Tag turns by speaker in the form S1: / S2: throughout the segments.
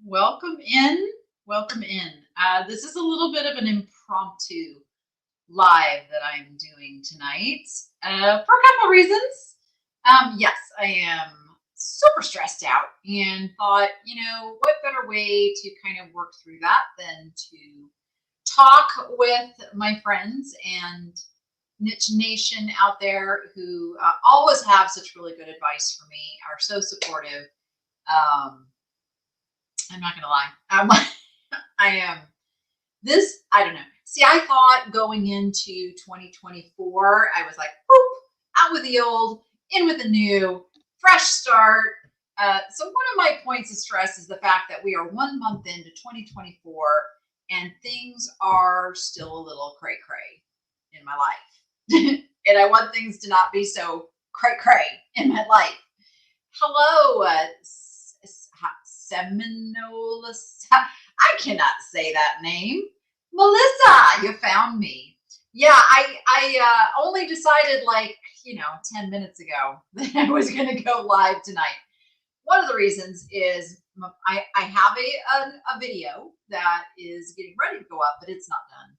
S1: Welcome in. Welcome in. This is a little bit of an impromptu live that I'm doing tonight for a couple of reasons. Yes, I am super stressed out and thought, what better way to kind of work through that than to talk with my friends and niche nation out there who always have such really good advice for me, are so supportive. Um, I'm not gonna lie. I am I don't know. See, I thought going into 2024, I was like, boop, out with the old, in with the new, fresh start. So one of my points of stress is the fact that we are 1 month into 2024 and things are still a little cray cray in my life. And I want things to not be so cray cray in my life. Hello, Seminola. I cannot say that name. Melissa, you found me. Yeah, I only decided 10 minutes ago that I was going to go live tonight. One of the reasons is I have a video that is getting ready to go up, but it's not done.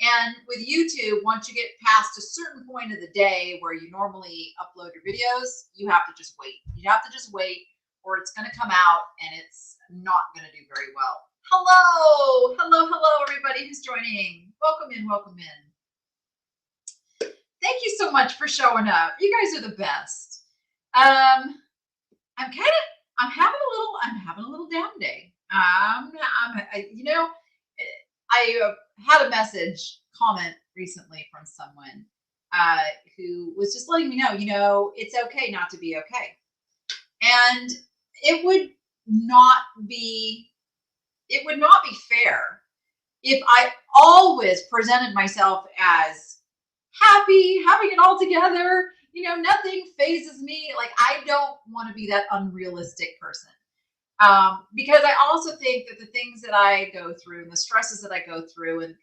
S1: And with YouTube, once you get past a certain point of the day where you normally upload your videos, you have to just wait. You have to just wait, or it's going to come out and it's not going to do very well. Hello, hello, hello, everybody who's joining. Welcome in, welcome in. Thank you so much for showing up. You guys are the best. I'm having a little down day. I had a comment recently from someone who was just letting me know, it's okay not to be okay. And it would not be fair if I always presented myself as happy, having it all together, nothing phases me. Like, I don't want to be that unrealistic person. Because I also think that the things that I go through and the stresses that I go through and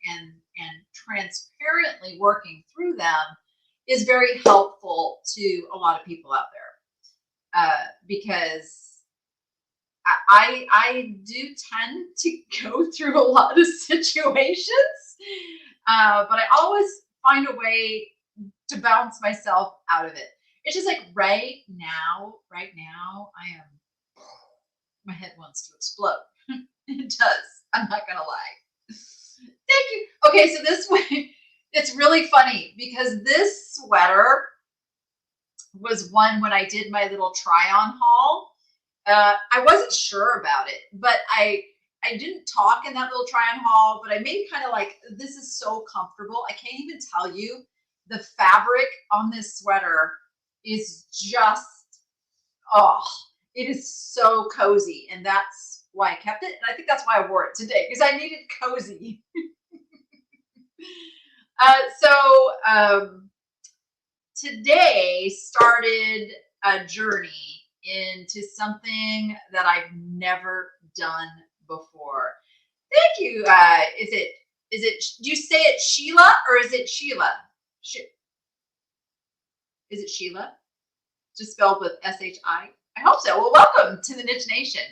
S1: transparently working through them is very helpful to a lot of people out there. Because I do tend to go through a lot of situations, but I always find a way to bounce myself out of it. It's just like right now, my head wants to explode. It does. I'm not gonna lie. Thank you. Okay, so this way, it's really funny because this sweater was one when I did my little try-on haul. I wasn't sure about it, but I didn't talk in that little try-on haul, but I made kind of like, this is so comfortable. I can't even tell you. The fabric on this sweater is just, it is so cozy. And that's why I kept it. And I think that's why I wore it today, because I needed cozy. Today started a journey into something that I've never done before. Thank you. Do you say it Sheila or is it Sheila? Is it Sheila? Just spelled with S-H-I? I hope so. Well, welcome to the Niche Nation.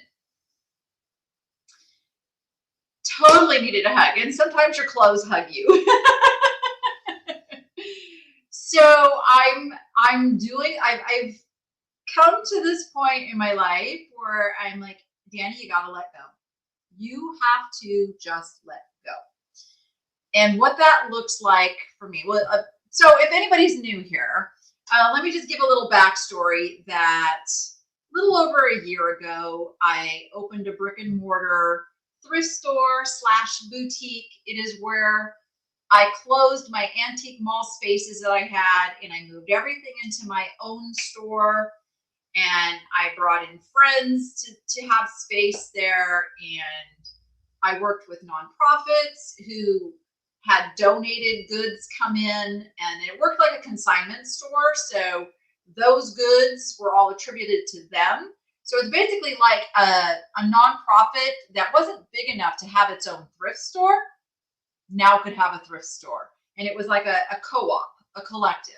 S1: Totally needed a hug, and sometimes your clothes hug you. So I've come to this point in my life where I'm like, Danny, you got to let go. You have to just let go. And what that looks like for me. Well, so if anybody's new here, let me just give a little backstory that a little over a year ago, I opened a brick and mortar thrift store / boutique. It is where I closed my antique mall spaces that I had and I moved everything into my own store. And I brought in friends to have space there. And I worked with nonprofits who had donated goods come in, and it worked like a consignment store. So those goods were all attributed to them. So it's basically like a nonprofit that wasn't big enough to have its own thrift store now could have a thrift store. And it was like a co-op, a collective.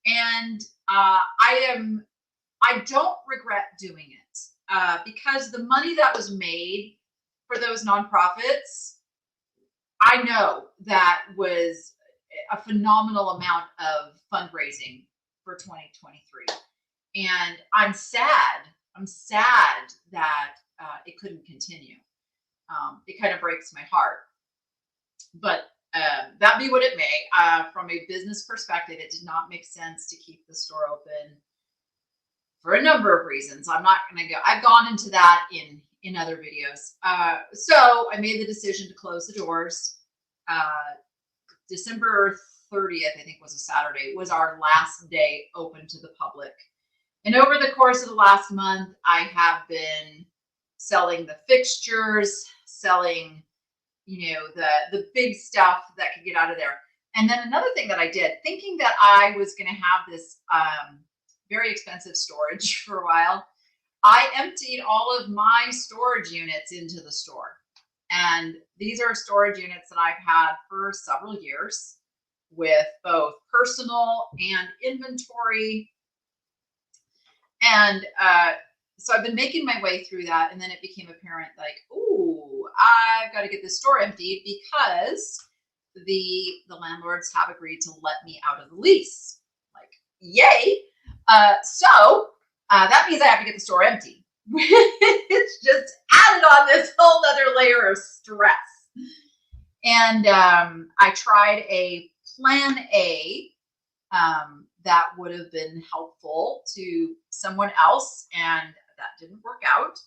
S1: And I don't regret doing it because the money that was made for those nonprofits, I know that was a phenomenal amount of fundraising for 2023. And I'm sad. I'm sad that it couldn't continue. It kind of breaks my heart. But that be what it may. From a business perspective, it did not make sense to keep the store open for a number of reasons. I'm not going to go. I've gone into that in other videos. So I made the decision to close the doors. December 30th, I think, was a Saturday, was our last day open to the public. And over the course of the last month, I have been selling the fixtures, selling, the big stuff that could get out of there. And then another thing that I did, thinking that I was going to have this very expensive storage for a while, I emptied all of my storage units into the store. And these are storage units that I've had for several years with both personal and inventory. And so I've been making my way through that. And then it became apparent like, ooh, I've got to get this store emptied because the landlords have agreed to let me out of the lease. Like, yay. So that means I have to get the store empty. It's just added on this whole other layer of stress. And I tried a plan A that would have been helpful to someone else, and that didn't work out,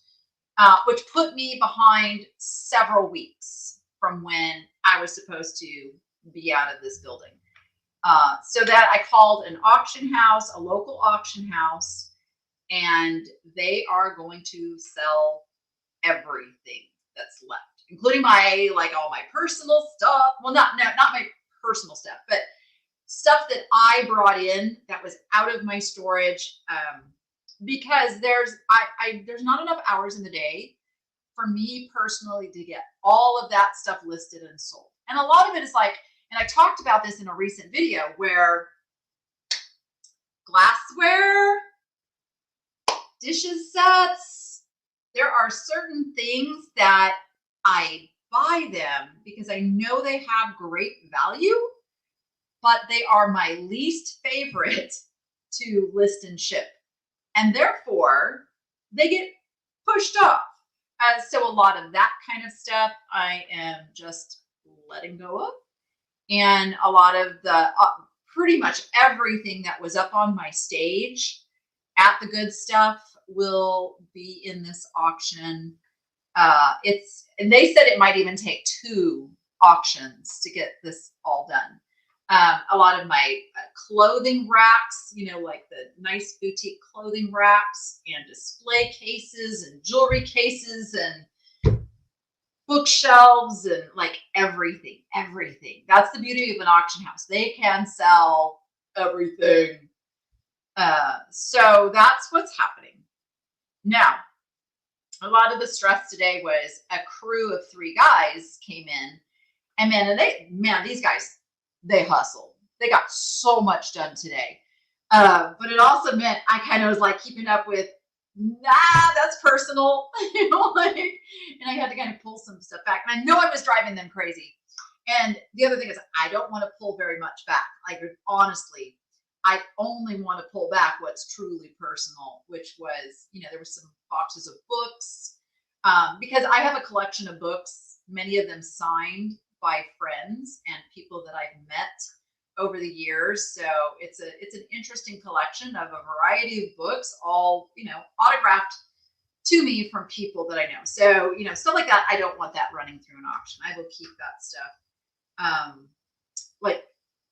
S1: which put me behind several weeks from when I was supposed to be out of this building. So that I called an auction house, a local auction house, and they are going to sell everything that's left, including all my personal stuff. Well, not my personal stuff, but stuff that I brought in that was out of my storage. Because there's not enough hours in the day for me personally to get all of that stuff listed and sold. And a lot of it is like, and I talked about this in a recent video, where glassware, dishes sets, there are certain things that I buy them because I know they have great value, but they are my least favorite to list and ship. And therefore, they get pushed off. So a lot of that kind of stuff I am just letting go of. And a lot of the, pretty much everything that was up on my stage at the good stuff will be in this auction. And they said it might even take 2 auctions to get this all done. A lot of my clothing racks, like the nice boutique clothing racks and display cases and jewelry cases and bookshelves and like everything. That's the beauty of an auction house. They can sell everything. So that's what's happening. Now, a lot of the stress today was a crew of 3 guys came in, and these guys, they hustled. They got so much done today. But it also meant I kind of was like keeping up with, that's personal, and I had to kind of pull some stuff back. And I know I was driving them crazy. And the other thing is I don't want to pull very much back. Like, honestly, I only want to pull back what's truly personal, which was, there were some boxes of books, because I have a collection of books, many of them signed by friends and people that I've met over the years. So it's an interesting collection of a variety of books, all, autographed to me from people that I know. So, stuff like that, I don't want that running through an auction. I will keep that stuff. Like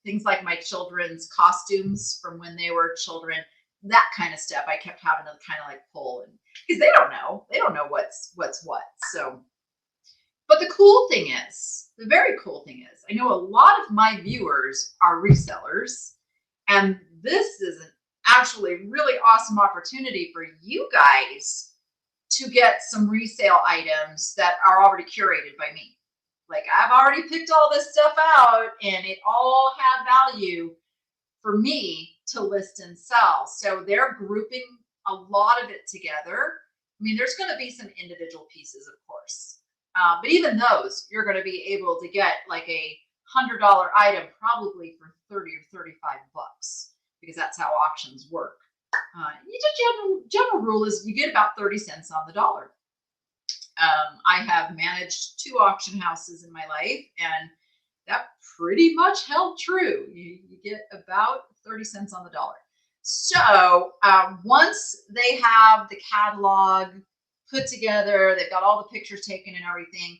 S1: things like my children's costumes from when they were children, that kind of stuff I kept having to kind of like pull, and because they don't know what's what. So, but the very cool thing is, I know a lot of my viewers are resellers, and this is an actually really awesome opportunity for you guys to get some resale items that are already curated by me. Like, I've already picked all this stuff out, and it all had value for me to list and sell. So they're grouping a lot of it together. I mean, there's going to be some individual pieces, of course, But even those, you're going to be able to get like a $100 item probably for 30 or 35 bucks, because that's how auctions work. General rule is you get about 30 cents on the dollar. I have managed 2 auction houses in my life, and that pretty much held true. You get about 30 cents on the dollar. So once they have the catalog put together, they've got all the pictures taken and everything,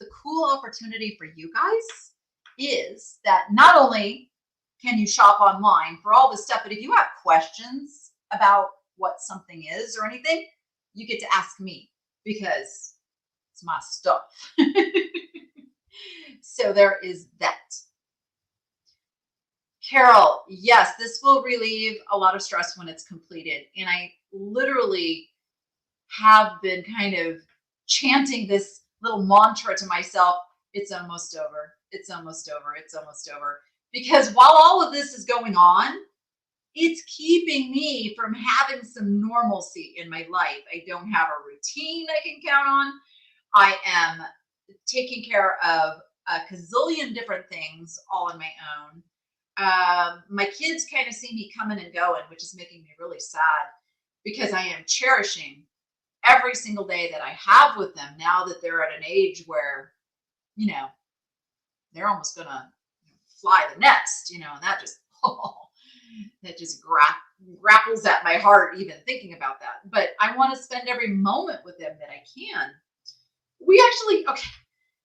S1: the cool opportunity for you guys is that not only can you shop online for all this stuff, but if you have questions about what something is or anything, you get to ask me, because it's my stuff. So there is that. Carol, yes, this will relieve a lot of stress when it's completed. And I literally have been kind of chanting this little mantra to myself. It's almost over. It's almost over. It's almost over. Because while all of this is going on, it's keeping me from having some normalcy in my life. I don't have a routine I can count on. I am taking care of a gazillion different things all on my own. My kids kind of see me coming and going, which is making me really sad, because I am cherishing every single day that I have with them now that they're at an age where, they're almost going to fly the nest, and that just, that just grapples at my heart even thinking about that. But I want to spend every moment with them that I can.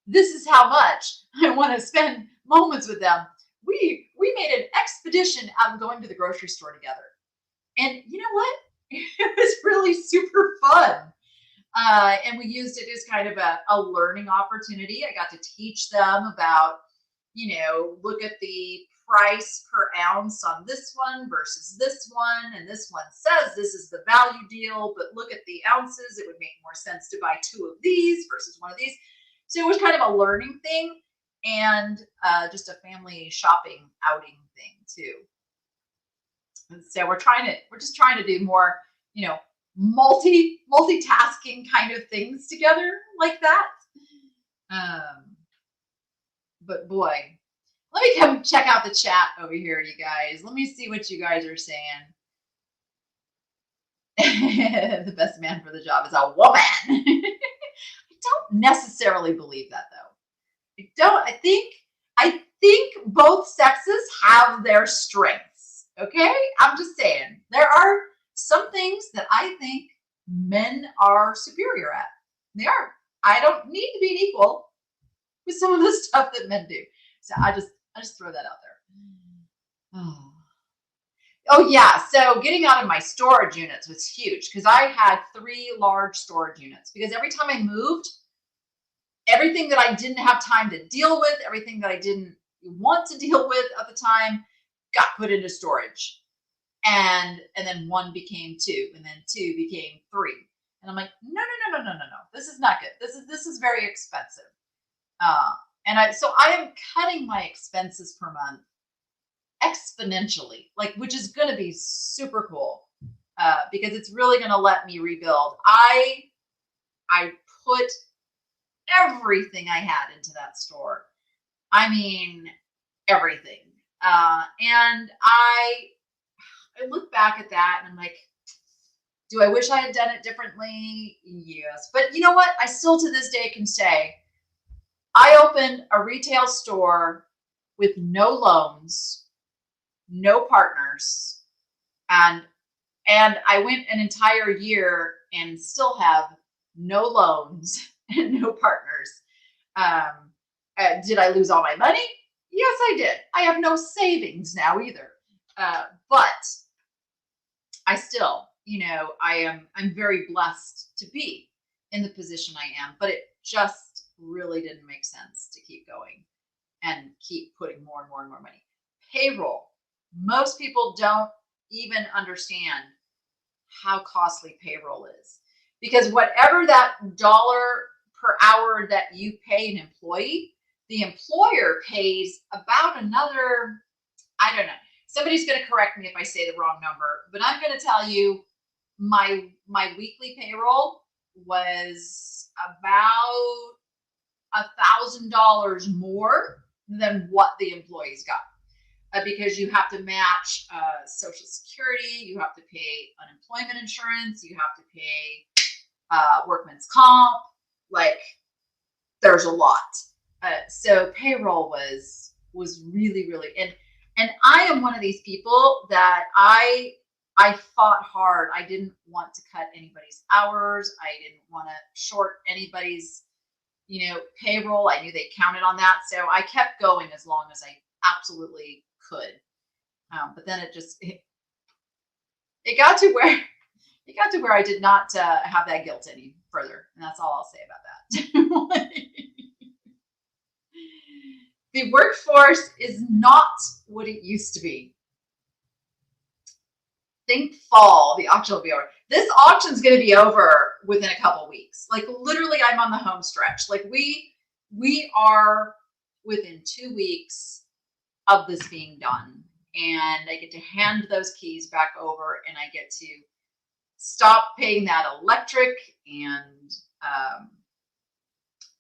S1: This is how much I want to spend moments with them. We made an expedition out of going to the grocery store together. And you know what? It was really super fun. And we used it as kind of a learning opportunity. I got to teach them about, look at the price per ounce on this one versus this one. And this one says this is the value deal, but look at the ounces. It would make more sense to buy 2 of these versus 1 of these. So it was kind of a learning thing, and just a family shopping outing thing too. And so we're just trying to do more, multitasking kind of things together like that. But boy, let me come check out the chat over here, you guys. Let me see what you guys are saying. The best man for the job is a woman. I don't necessarily believe that, though. I think both sexes have their strengths. Okay, I'm just saying there are some things that I think men are superior at. They are. I don't need to be equal with some of the stuff that men do. So I just throw that out there. Oh yeah. So getting out of my storage units was huge, because I had 3 large storage units, because every time I moved, everything that I didn't have time to deal with, everything that I didn't want to deal with at the time, got put into storage. And then 1 became 2, and then 2 became 3. And I'm like, no. This is not good. This is very expensive. So I am cutting my expenses per month exponentially, which is going to be super cool, because it's really going to let me rebuild. I put everything I had into that store. I mean, everything. And I look back at that and I'm like, do I wish I had done it differently? Yes. But you know what? I still to this day can say I opened a retail store with no loans, no partners, and I went an entire year and still have no loans and no partners. Did I lose all my money? Yes, I did. I have no savings now either. But I still, I'm very blessed to be in the position I am, but it just really didn't make sense to keep going and keep putting more and more and more money. Payroll. Most people don't even understand how costly payroll is, because whatever that dollar per hour that you pay an employee, the employer pays about another, I don't know. Somebody's going to correct me if I say the wrong number, but I'm going to tell you my weekly payroll was about $1,000 more than what the employees got. Because you have to match Social Security, you have to pay unemployment insurance, you have to pay workman's comp. Like, there's a lot. So payroll was really, really, and I am one of these people that I fought hard. I didn't want to cut anybody's hours. I didn't want to short anybody's, payroll. I knew they counted on that. So I kept going as long as I absolutely could. But then it got to where I did not have that guilt any further. And that's all I'll say about that. The workforce is not what it used to be. Think fall, the auction will be over. This auction's going to be over within a couple weeks. Like, literally, I'm on the home stretch. Like, we are within 2 weeks of this being done. And I get to hand those keys back over, and I get to stop paying that electric and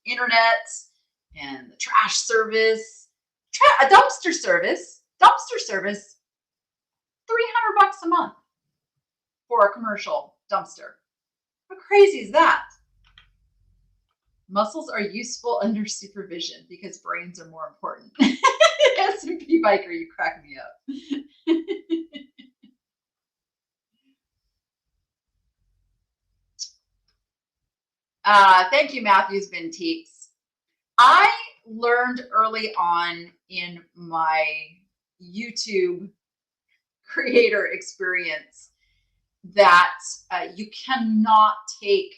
S1: internet and the trash service, a dumpster service, $300 a month for a commercial dumpster. How crazy is that? Muscles are useful under supervision because brains are more important. S&P biker, you crack me up. Thank you, Matthews Benteeks. I learned early on in my YouTube creator experience that you cannot take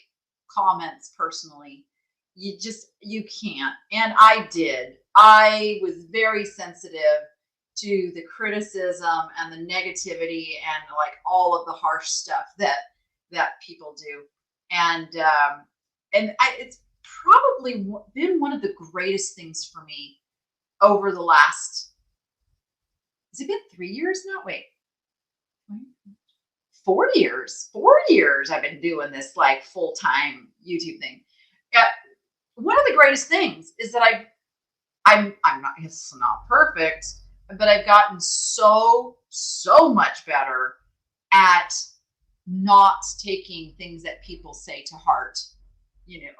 S1: comments personally. You can't. And I did. I was very sensitive to the criticism and the negativity and like all of the harsh stuff that people do. And it's probably been one of the greatest things for me over the last, has it been 3 years now? Wait, 4 years. 4 years I've been doing this like full-time YouTube thing. Yeah, one of the greatest things is that I'm not, it's not perfect, but I've gotten so much better at not taking things that people say to heart.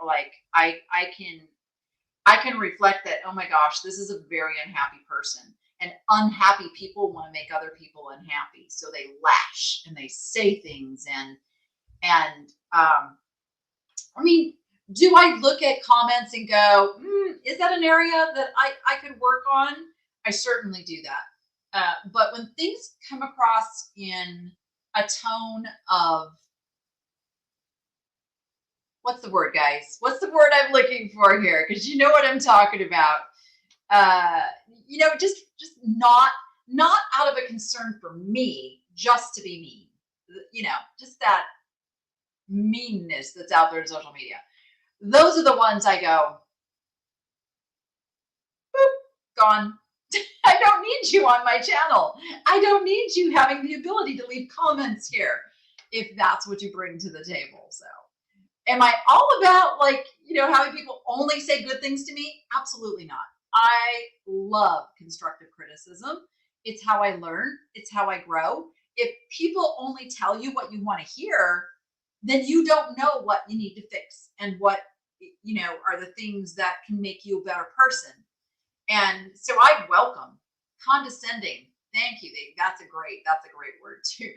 S1: Like I can reflect that, oh my gosh, this is a very unhappy person, and unhappy people want to make other people unhappy. So they lash and they say things and I mean, do I look at comments and go, is that an area that I could work on? I certainly do that. But when things come across in a tone of, what's the word, guys? What's the word I'm looking for here? Because you know what I'm talking about. Just not out of a concern for me, just to be mean. Just that meanness that's out there in social media. Those are the ones I go, boop, gone. I don't need you on my channel. I don't need you having the ability to leave comments here if that's what you bring to the table. So am I all about having people only say good things to me? Absolutely not. I love constructive criticism. It's how I learn. It's how I grow. If people only tell you what you want to hear, then you don't know what you need to fix and what are the things that can make you a better person. And so I welcome condescending. Thank you. That's a great word too.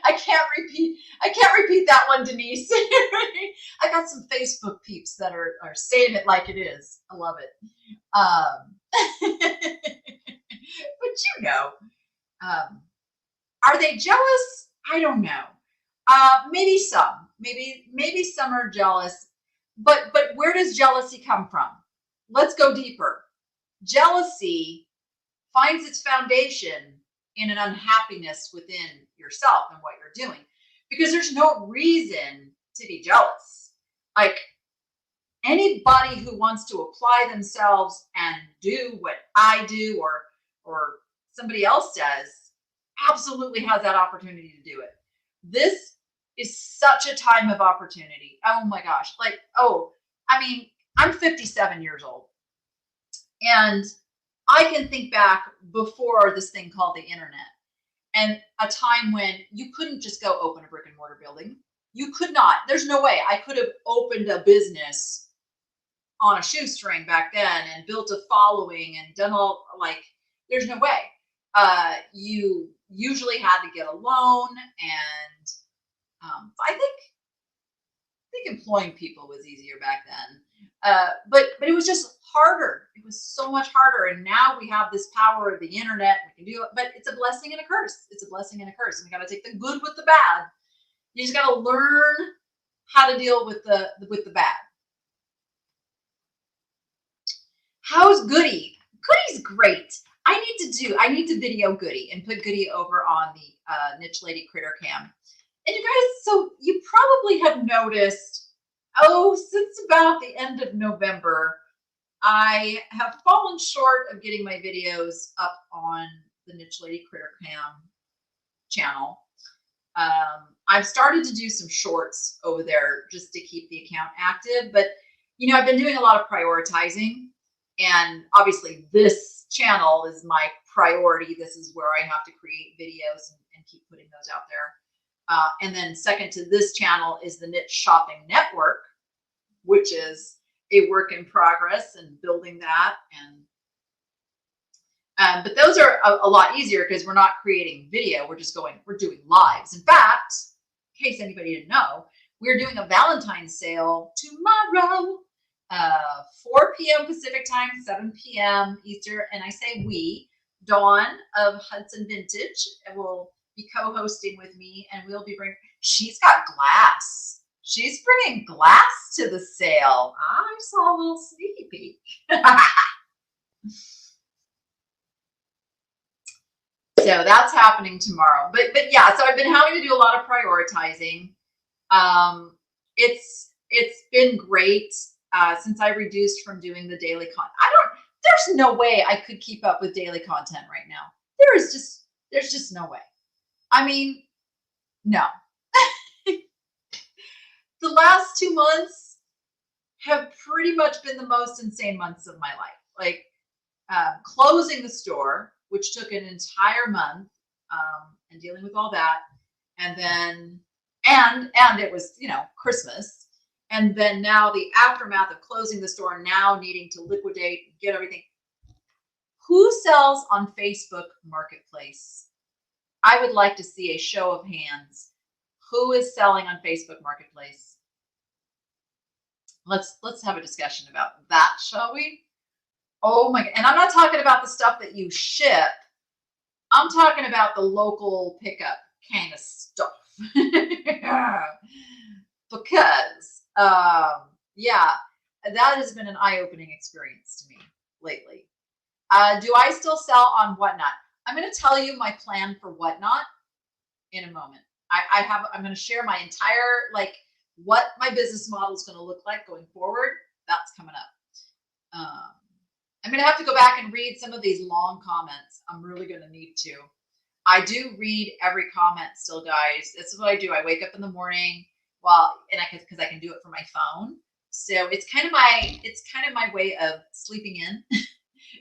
S1: I can't repeat that one, Denise. I got some Facebook peeps that are saying it like it is. I love it. But are they jealous? I don't know. Maybe some. Maybe some are jealous. But where does jealousy come from? Let's go deeper. Jealousy finds its foundation in an unhappiness within yourself and what you're doing, because there's no reason to be jealous. Like, anybody who wants to apply themselves and do what I do or somebody else does absolutely has that opportunity to do it. This is such a time of opportunity. Oh my gosh. I'm 57 years old, and I can think back before this thing called the internet, and a time when you couldn't just go open a brick and mortar building. You could not. There's no way I could have opened a business on a shoestring back then and built a following and done all, like, there's no way. You usually had to get a loan, and I think employing people was easier back then. But it was just harder. It was so much harder. And now we have this power of the internet. We can do it, but it's a blessing and a curse. It's a blessing and a curse. And we got to take the good with the bad. You just got to learn how to deal with the bad. How's Goody? Goody's great. I need to video Goody and put Goody over on the Niche Lady Critter Cam. And you guys, so you probably have noticed, since about the end of November, I have fallen short of getting my videos up on the Niche Lady Critter Cam channel. I've started to do some shorts over there just to keep the account active, but I've been doing a lot of prioritizing, and obviously this channel is my priority. This is where I have to create videos and keep putting those out there. And then second to this channel is the Niche Shopping Network, which is a work in progress and building that. But those are a lot easier because we're not creating video. We're doing lives. In fact, in case anybody didn't know, we're doing a Valentines sale tomorrow, 4 p.m. Pacific time, 7 p.m. Eastern. And I say we, Dawn of Hudson Vintage will be co-hosting with me, and we'll be she's got glass. She's bringing glass to the sale. I saw a little sneaky peek. So that's happening tomorrow. But yeah, so I've been having to do a lot of prioritizing. It's been great since I reduced from doing the daily content. There's no way I could keep up with daily content right now. There's just no way. I mean, no. The last 2 months have pretty much been the most insane months of my life. Like closing the store, which took an entire month, and dealing with all that. And then, and it was, Christmas. And then now the aftermath of closing the store, now needing to liquidate, get everything. Who sells on Facebook Marketplace? I would like to see a show of hands. Who is selling on Facebook Marketplace? Let's have a discussion about that, shall we? Oh my God. And I'm not talking about the stuff that you ship. I'm talking about the local pickup kind of stuff. Because, yeah, that has been an eye-opening experience to me lately. Do I still sell on Whatnot? I'm going to tell you my plan for Whatnot in a moment. I'm going to share my entire, what my business model is going to look like going forward. That's coming up. I'm going to have to go back and read some of these long comments. I'm really going to need to. I do read every comment still, guys. This is what I do. I wake up in the morning, because I can do it from my phone. So it's kind of my way of sleeping in.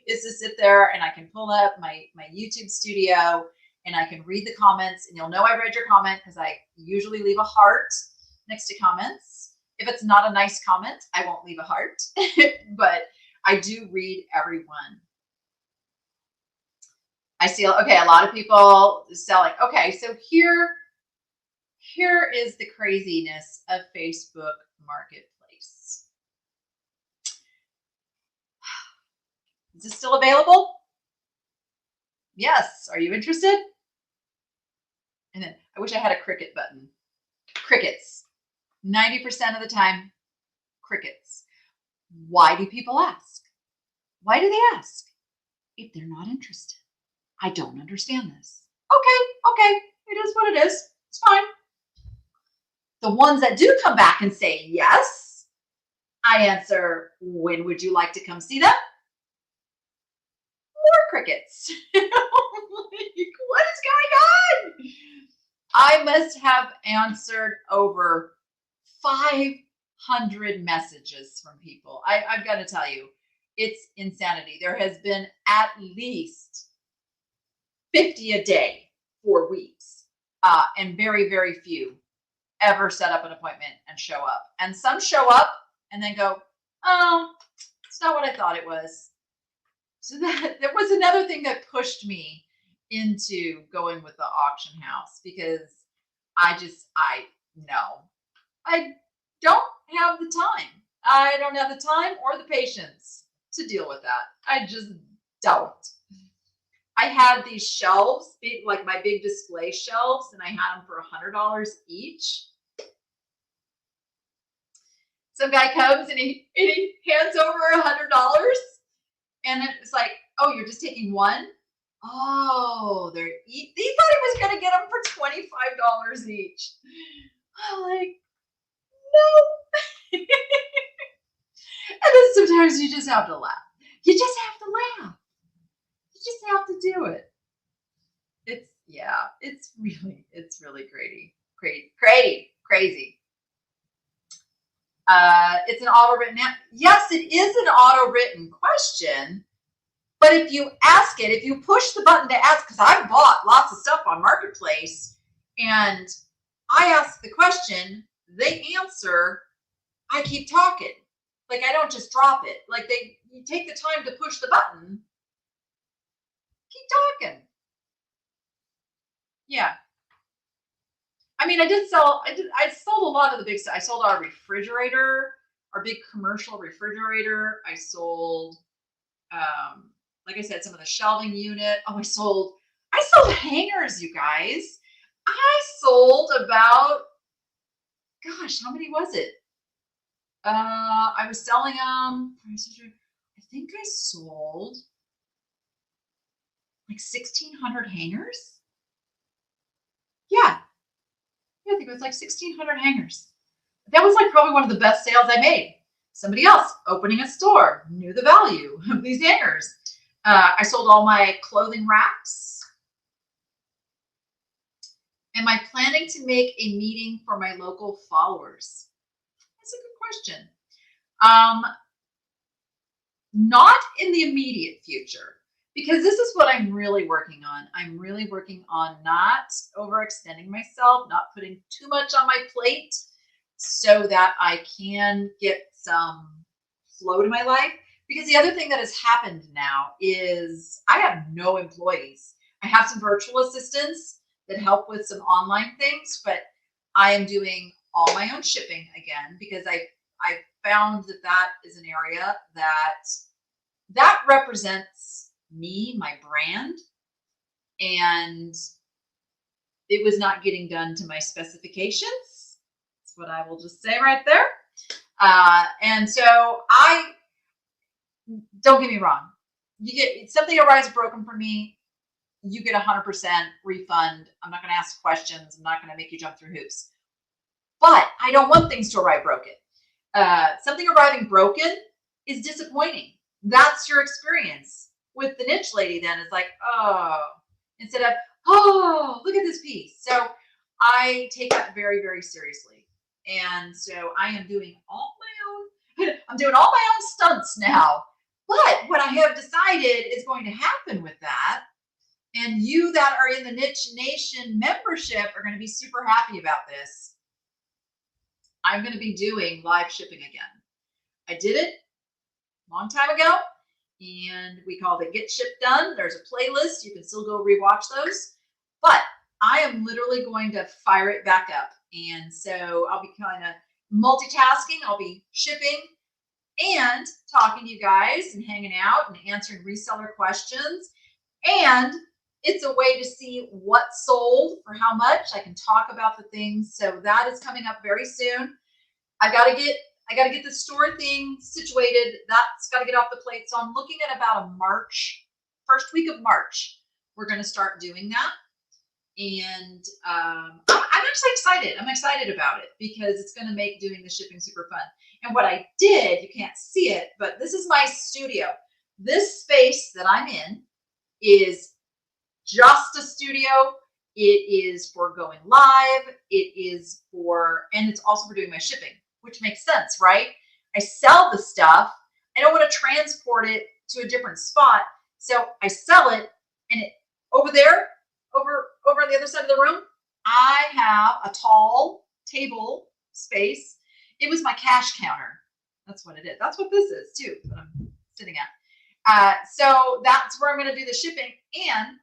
S1: Is to sit there and I can pull up my YouTube studio and I can read the comments, and you'll know I read your comment because I usually leave a heart next to comments. If it's not a nice comment, I won't leave a heart, but I do read everyone. I see, okay, a lot of people selling. Okay, so here is the craziness of Facebook Marketplace. Is this still available? Yes. Are you interested? And then I wish I had a cricket button. Crickets. 90% of the time, crickets. Why do people ask? Why do they ask if they're not interested? I don't understand this. Okay. It is what it is. It's fine. The ones that do come back and say yes, I answer, when would you like to come see them? More crickets. What is going on? I must have answered over 500 100 messages from people. I've got to tell you, it's insanity. There has been at least 50 a day for weeks, and very, very few ever set up an appointment and show up. And some show up and then go, oh, it's not what I thought it was. So that was another thing that pushed me into going with the auction house, because I don't have the time. I don't have the time or the patience to deal with that. I just don't. I had these shelves, like my big display shelves, and I had them for $100 each. Some guy comes and he hands over $100, and it's like, oh, you're just taking one? Oh, he thought he was going to get them for $25 each. I'm like, no. And then sometimes you just have to laugh. You just have to laugh. You just have to do it. It's really crazy. It's an auto-written. Yes, it is an auto-written question. But if you ask it, if you push the button to ask, because I've bought lots of stuff on Marketplace, and I ask the question, they answer, I keep talking. Like, I don't just drop it. Like, you take the time to push the button, keep talking. Yeah. I mean, I sold a lot of the big stuff. I sold our refrigerator, our big commercial refrigerator. I sold, like I said, some of the shelving unit. Oh, I sold hangers, you guys. I sold about, gosh, how many was it? I was selling them. I think I sold like 1,600 hangers. Yeah. I think it was like 1,600 hangers. That was like probably one of the best sales I made. Somebody else opening a store knew the value of these hangers. I sold all my clothing racks. Am I planning to make a meeting for my local followers? That's a good question. Not in the immediate future, because this is what I'm really working on. I'm really working on not overextending myself, not putting too much on my plate, so that I can get some flow to my life. Because the other thing that has happened now is I have no employees. I have some virtual assistants that help with some online things, but I am doing all my own shipping again, because I found that is an area that represents me, my brand, and it was not getting done to my specifications. That's what I will just say right there. And so don't get me wrong. You get something arrives broken for me, you get 100% refund. I'm not going to ask questions. I'm not going to make you jump through hoops. But I don't want things to arrive broken. Something arriving broken is disappointing. That's your experience with the niche lady. Then it's like, oh, instead of, oh, look at this piece. So I take that very, very seriously. And so I am doing all my own stunts now. But what I have decided is going to happen with that, and you that are in the Niche Nation membership are going to be super happy about this, I'm going to be doing live shipping again. I did it a long time ago, and we called it Get Shipped Done. There's a playlist. You can still go rewatch those. But I am literally going to fire it back up. And so I'll be kind of multitasking. I'll be shipping and talking to you guys and hanging out and answering reseller questions. And it's a way to see what sold for how much. I can talk about the things. So that is coming up very soon. I got to get the store thing situated. That's got to get off the plate. So I'm looking at about first week of March. We're going to start doing that. And I'm actually excited. I'm excited about it because it's going to make doing the shipping super fun. And what I did, you can't see it, but this is my studio. This space that I'm in is just a studio. It is for going live. And it's also for doing my shipping. which makes sense, right? I sell the stuff. I don't want to transport it to a different spot. So I sell it, and it over there, over on the other side of the room, I have a tall table space. It was my cash counter. That's what it is. That's what this is too, that I'm sitting at. So that's where I'm going to do the shipping. And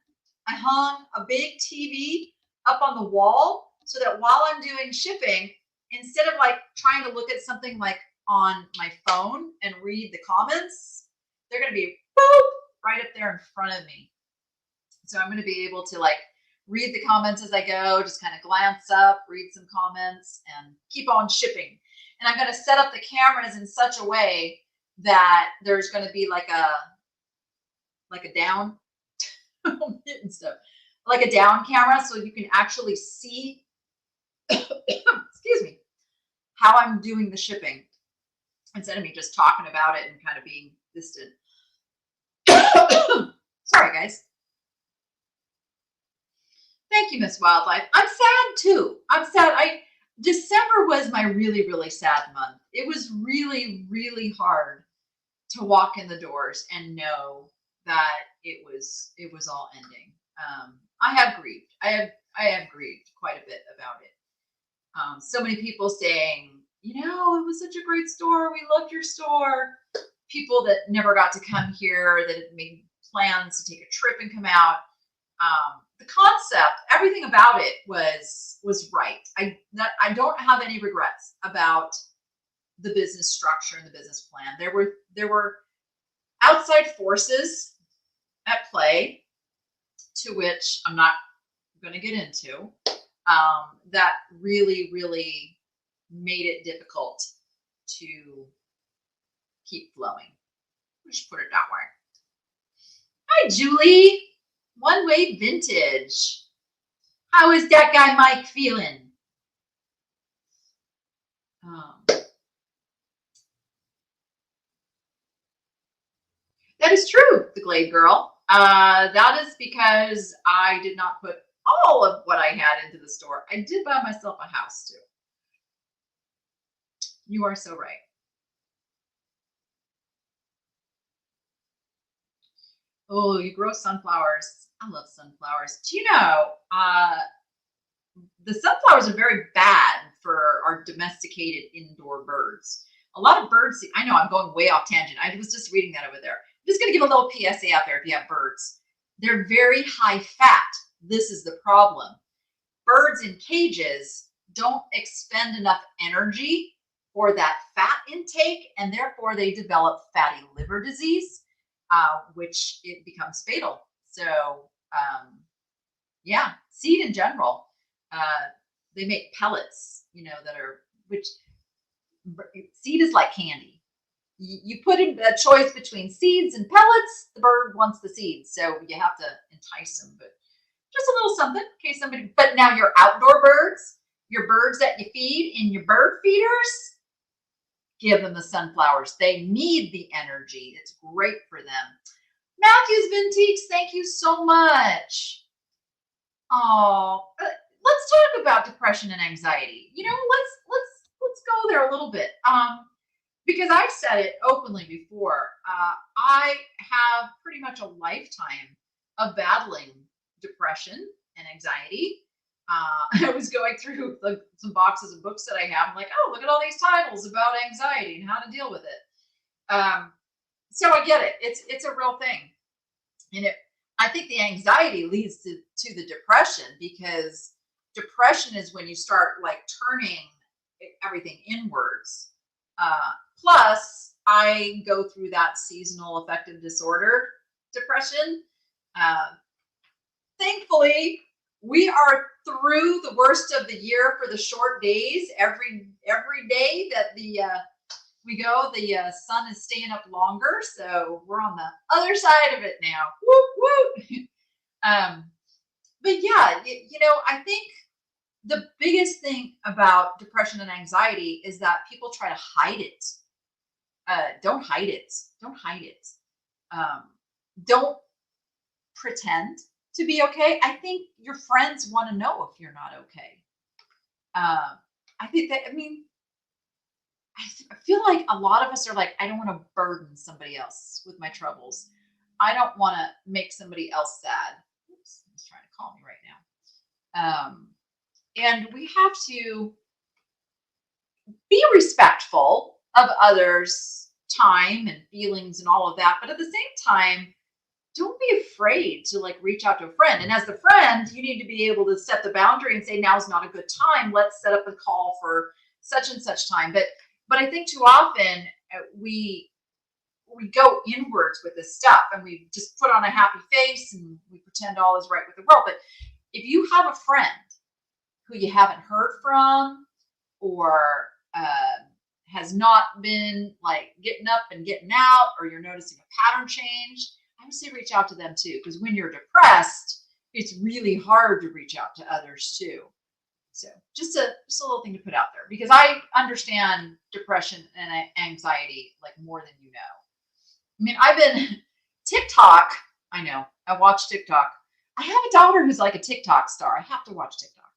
S1: I hung a big TV up on the wall so that while I'm doing shipping, instead of like trying to look at something like on my phone and read the comments, they're going to be boop, right up there in front of me. So I'm going to be able to like read the comments as I go, just kind of glance up, read some comments, and keep on shipping. And I'm going to set up the cameras in such a way that there's going to be like a down and stuff, like a down camera, so you can actually see, excuse me, how I'm doing the shipping instead of me just talking about it and kind of being distant. Sorry, guys. Thank you, Miss Wildlife. I'm sad too. I'm sad. December was my really, really sad month. It was really, really hard to walk in the doors and know that it was all ending. I have grieved. I have grieved quite a bit about it. So many people saying, you know, it was such a great store. We loved your store. People that never got to come here, that had made plans to take a trip and come out. The concept, everything about it was right. I don't have any regrets about the business structure and the business plan. There were outside forces at play, to which I'm not going to get into, that really, really made it difficult to keep flowing. We should put it that way. Hi, Julie. One Way Vintage. How is that guy Mike feeling? That is true, the Glade Girl. That is because I did not put all of what I had into the store. I did buy myself a house too. You are so right. Oh, you grow sunflowers. I love sunflowers. Do you know, the sunflowers are very bad for our domesticated indoor birds. A lot of birds, I know I'm going way off tangent. I was just reading that over there. I'm just going to give a little PSA out there if you have birds. They're very high fat. This is the problem. Birds in cages don't expend enough energy for that fat intake, and therefore they develop fatty liver disease, which it becomes fatal. So, yeah, seed in general, they make pellets, you know, which seed is like candy. You put in a choice between seeds and pellets, the bird wants the seeds. So you have to entice them, but just a little something in case somebody, but now your outdoor birds, your birds that you feed in your bird feeders, give them the sunflowers. They need the energy. It's great for them. Matthews Vintiques, thank you so much. Oh, let's talk about depression and anxiety. You know, let's go there a little bit. Because I've said it openly before. I have pretty much a lifetime of battling depression and anxiety. I was going through some boxes of books that I have. I'm like, oh, look at all these titles about anxiety and how to deal with it. So I get it. It's a real thing. And I think the anxiety leads to the depression, because depression is when you start like turning everything inwards. Plus, I go through that seasonal affective disorder depression. Thankfully, we are through the worst of the year for the short days. Every day that we go, the sun is staying up longer, so we're on the other side of it now. Whoop whoop. But yeah, you know, I think the biggest thing about depression and anxiety is that people try to hide it. Don't hide it. Don't hide it. Don't pretend to be okay. I think your friends want to know if you're not okay. I think that, I mean, I feel like a lot of us are like, I don't want to burden somebody else with my troubles. I don't want to make somebody else sad. Oops, he's trying to call me right now. And we have to be respectful of others' time and feelings and all of that. But at the same time, don't be afraid to like reach out to a friend. And as the friend, you need to be able to set the boundary and say, now's not a good time. Let's set up a call for such and such time. But I think too often we go inwards with this stuff and we just put on a happy face and we pretend all is right with the world. But if you have a friend who you haven't heard from or has not been like getting up and getting out, or you're noticing a pattern change, I would say reach out to them too. Because when you're depressed, it's really hard to reach out to others too. So just a little thing to put out there, because I understand depression and anxiety like more than you know. I mean, I've been TikTok. I know I watch TikTok. I have a daughter who's like a TikTok star. I have to watch TikTok.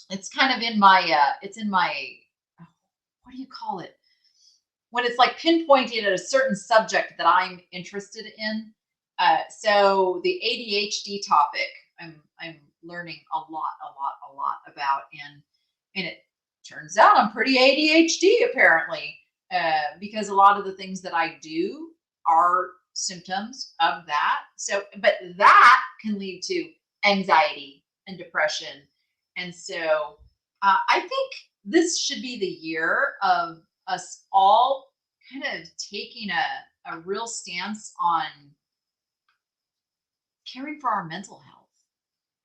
S1: It's kind of in my, what do you call it? When it's like pinpointed at a certain subject that I'm interested in. So the ADHD topic, I'm learning a lot about, and it turns out I'm pretty ADHD apparently, because a lot of the things that I do are symptoms of that. So, but that can lead to anxiety and depression. And so I think this should be the year of us all kind of taking a real stance on caring for our mental health.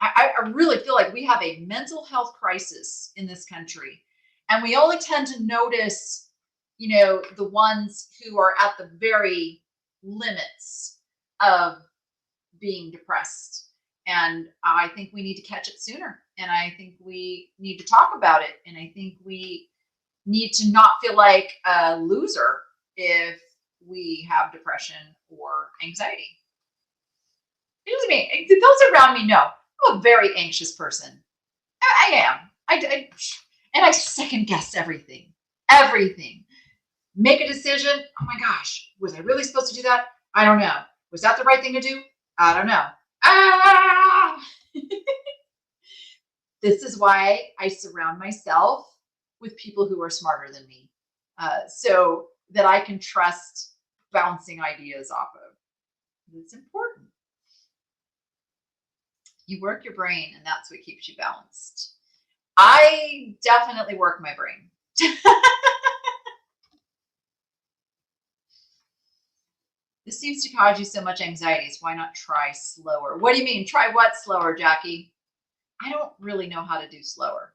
S1: I really feel like we have a mental health crisis in this country, and we only tend to notice, the ones who are at the very limits of being depressed. And I think we need to catch it sooner. And I think we need to talk about it. And I think we need to not feel like a loser if we have depression or anxiety. Excuse me, those around me know I'm a very anxious person. I am. And I second guess everything. Everything. Make a decision. Oh my gosh, was I really supposed to do that? I don't know. Was that the right thing to do? I don't know. This is why I surround myself with people who are smarter than me, so that I can trust bouncing ideas off of. It's important. You work your brain, and that's what keeps you balanced. I definitely work my brain. This seems to cause you so much anxiety. So why not try slower? What do you mean? Try what slower, Jackie? I don't really know how to do slower.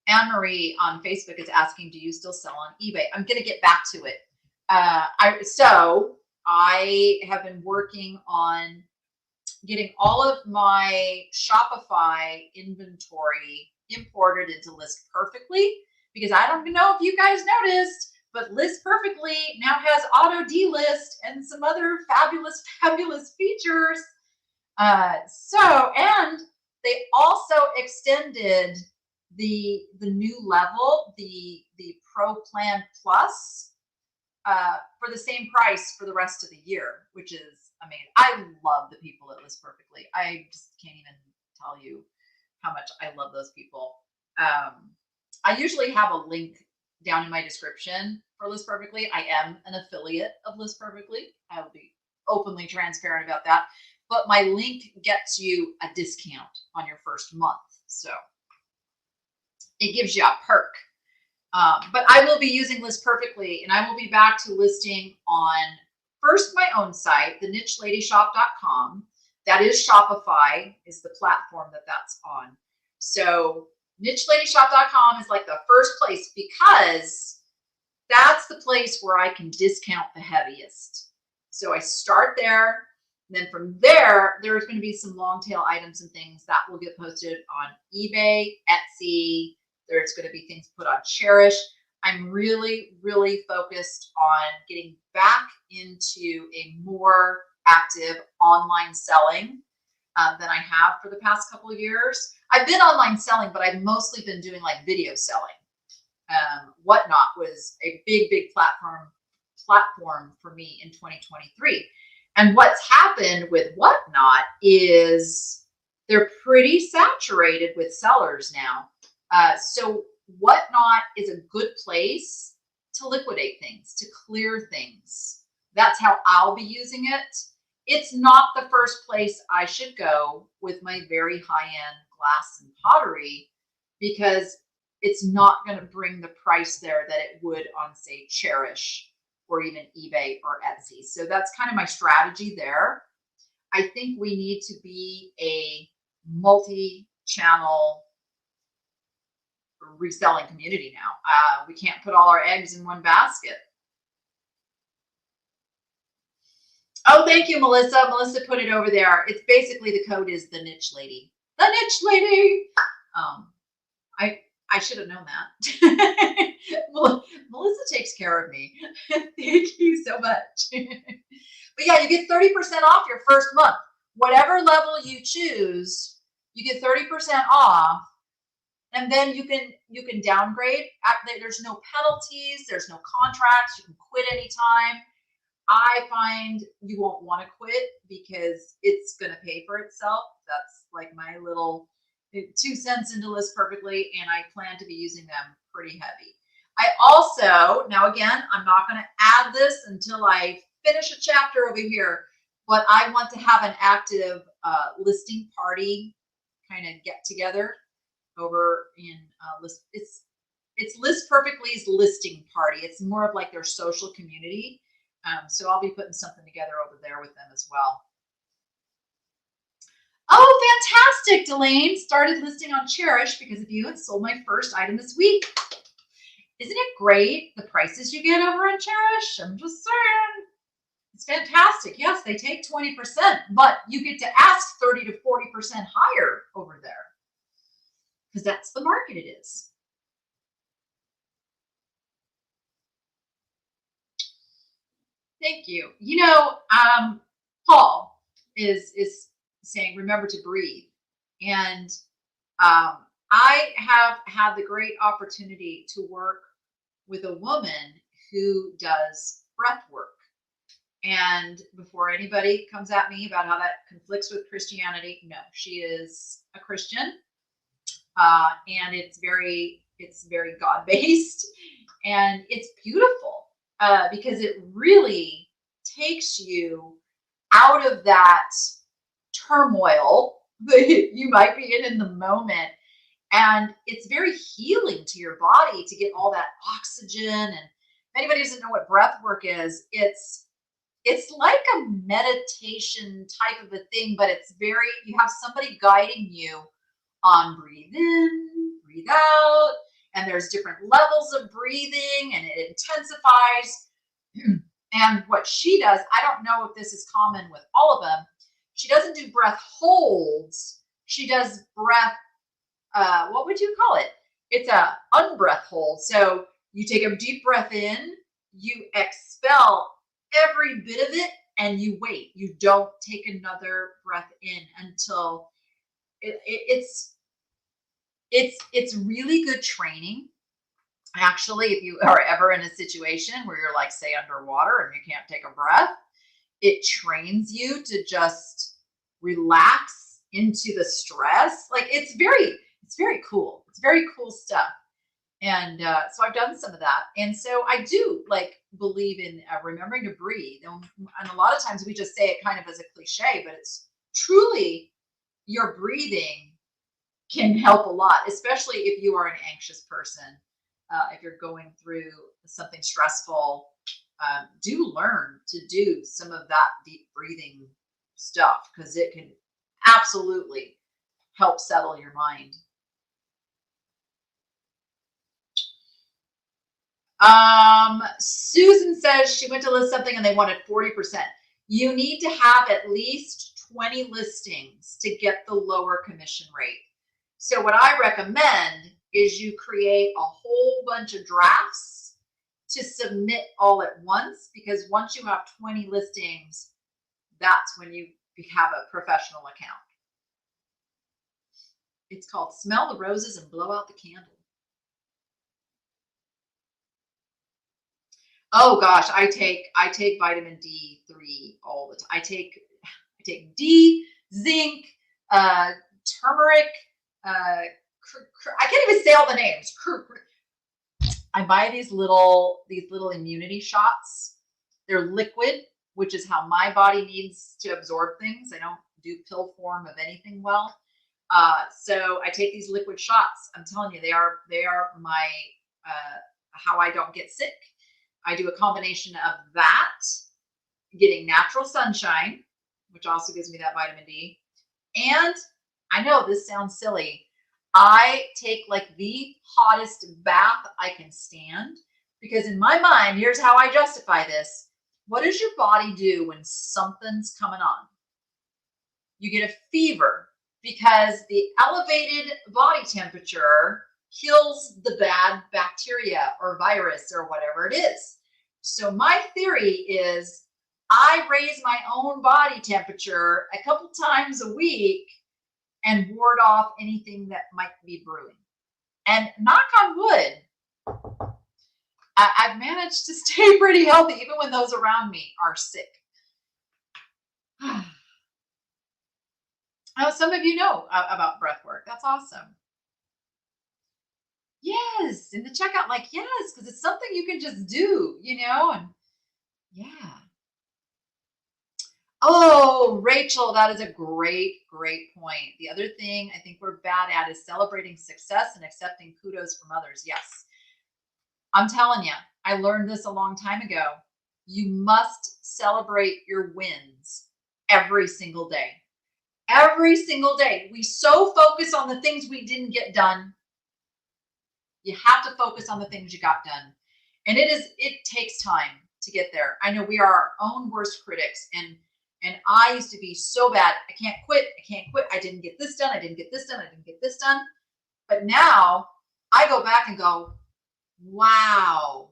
S1: Anne-Marie on Facebook is asking, do you still sell on eBay? I'm going to get back to it. So I have been working on getting all of my Shopify inventory imported into List Perfectly, because I don't know if you guys noticed, but List Perfectly now has auto delist and some other fabulous features. And they also extended the new level, the Pro Plan Plus, for the same price for the rest of the year, which is amazing. I love the people at List Perfectly. I just can't even tell you how much I love those people. I usually have a link down in my description for List Perfectly. I am an affiliate of List Perfectly. I will be openly transparent about that. But my link gets you a discount on your first month. So it gives you a perk. But I will be using List Perfectly, and I will be back to listing on first my own site, the nicheladyshop.com. That is Shopify, is the platform that's on. So nicheladyshop.com is like the first place, because that's the place where I can discount the heaviest. So I start there. And then from there, there's going to be some long tail items and things that will get posted on eBay, Etsy. There's going to be things put on Cherish. I'm really focused on getting back into a more active online selling. than I have for the past couple of years. I've been online selling, but I've mostly been doing like video selling. Whatnot was a big platform for me in 2023. And what's happened with Whatnot is they're pretty saturated with sellers now. So Whatnot is a good place to liquidate things, to clear things. That's how I'll be using it. It's not the first place I should go with my very high-end glass and pottery, because it's not going to bring the price there that it would on, say, Cherish or even eBay or Etsy. So that's kind of my strategy there. I think we need to be a multi-channel reselling community now. We can't put all our eggs in one basket. Oh, thank you, Melissa. Melissa put it over there. It's basically, the code is the niche lady. The niche lady. I should have known that. Melissa takes care of me. Thank you so much. But yeah, you get 30% off your first month. Whatever level you choose, you get 30% off. And then you can downgrade. There's no penalties. There's no contracts. You can quit anytime. I find you won't want to quit because it's going to pay for itself. That's like my little 2 cents into List Perfectly, and I plan to be using them pretty heavy. I also, now again, I'm not going to add this until I finish a chapter over here, but I want to have an active listing party kind of get together over in List. It's List Perfectly's listing party. It's more of like their social community. So I'll be putting something together over there with them as well. Oh, fantastic, Delane. Started listing on Cherish because of you and sold my first item this week. Isn't it great, the prices you get over on Cherish? I'm just saying. It's fantastic. Yes, they take 20%, but you get to ask 30 to 40% higher over there because that's the market it is. Thank you. You know, Paul is saying, remember to breathe. And I have had the great opportunity to work with a woman who does breath work. And before anybody comes at me about how that conflicts with Christianity, no, she is a Christian. And it's very God-based, and it's beautiful because it really takes you out of that turmoil that you might be in the moment. And it's very healing to your body to get all that oxygen. And if anybody doesn't know what breath work is, it's like a meditation type of a thing, but you have somebody guiding you on breathe in, breathe out, and there's different levels of breathing, and it intensifies. And what she does, I don't know if this is common with all of them, she doesn't do breath holds. She does breath, what would you call it? It's a unbreath hold. So you take a deep breath in, you expel every bit of it, and you wait. You don't take another breath in until it's really good training. Actually, if you are ever in a situation where you're like, say, underwater and you can't take a breath, it trains you to just relax into the stress. Like it's very cool. It's very cool stuff. And so I've done some of that. And so I do believe in remembering to breathe. And a lot of times we just say it kind of as a cliche, but it's truly your breathing can help a lot, especially if you are an anxious person. If you're going through something stressful, do learn to do some of that deep breathing stuff because it can absolutely help settle your mind. Susan says she went to list something and they wanted 40%. You need to have at least 20 listings to get the lower commission rate. So what I recommend is you create a whole bunch of drafts to submit all at once, because once you have 20 listings, that's when you have a professional account. It's called Smell the Roses and Blow Out the Candle. Oh gosh, I take vitamin D3 all the time. I take D, zinc, turmeric, I can't even say all the names. I buy these little immunity shots. They're liquid, which is how my body needs to absorb things. I don't do pill form of anything well. So I take these liquid shots. I'm telling you, they are my how I don't get sick. I do a combination of that, getting natural sunshine, which also gives me that vitamin D. And I know this sounds silly. I take like the hottest bath I can stand, because in my mind, here's how I justify this. What does your body do when something's coming on? You get a fever because the elevated body temperature kills the bad bacteria or virus or whatever it is. So my theory is I raise my own body temperature a couple times a week and ward off anything that might be brewing. And knock on wood, I've managed to stay pretty healthy even when those around me are sick. Some of you know about breathwork. That's awesome. Yes, in the checkout, like, yes, because it's something you can just do, and yeah. Oh, Rachel, that is a great, great point. The other thing I think we're bad at is celebrating success and accepting kudos from others. Yes. I'm telling you, I learned this a long time ago. You must celebrate your wins every single day. Every single day. We so focus on the things we didn't get done. You have to focus on the things you got done. And it takes time to get there. I know we are our own worst critics, and I used to be so bad. I can't quit. I didn't get this done. I didn't get this done. But now I go back and go, wow,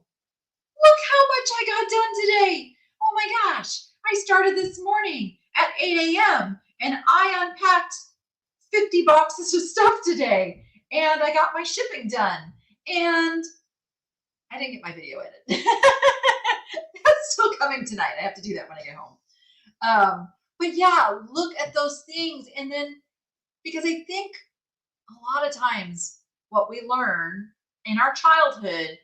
S1: look how much I got done today. Oh my gosh. I started this morning at 8 a.m. and I unpacked 50 boxes of stuff today, and I got my shipping done, and I didn't get my video edited. That's still coming tonight. I have to do that when I get home. But yeah, look at those things. And then, because I think a lot of times what we learn in our childhood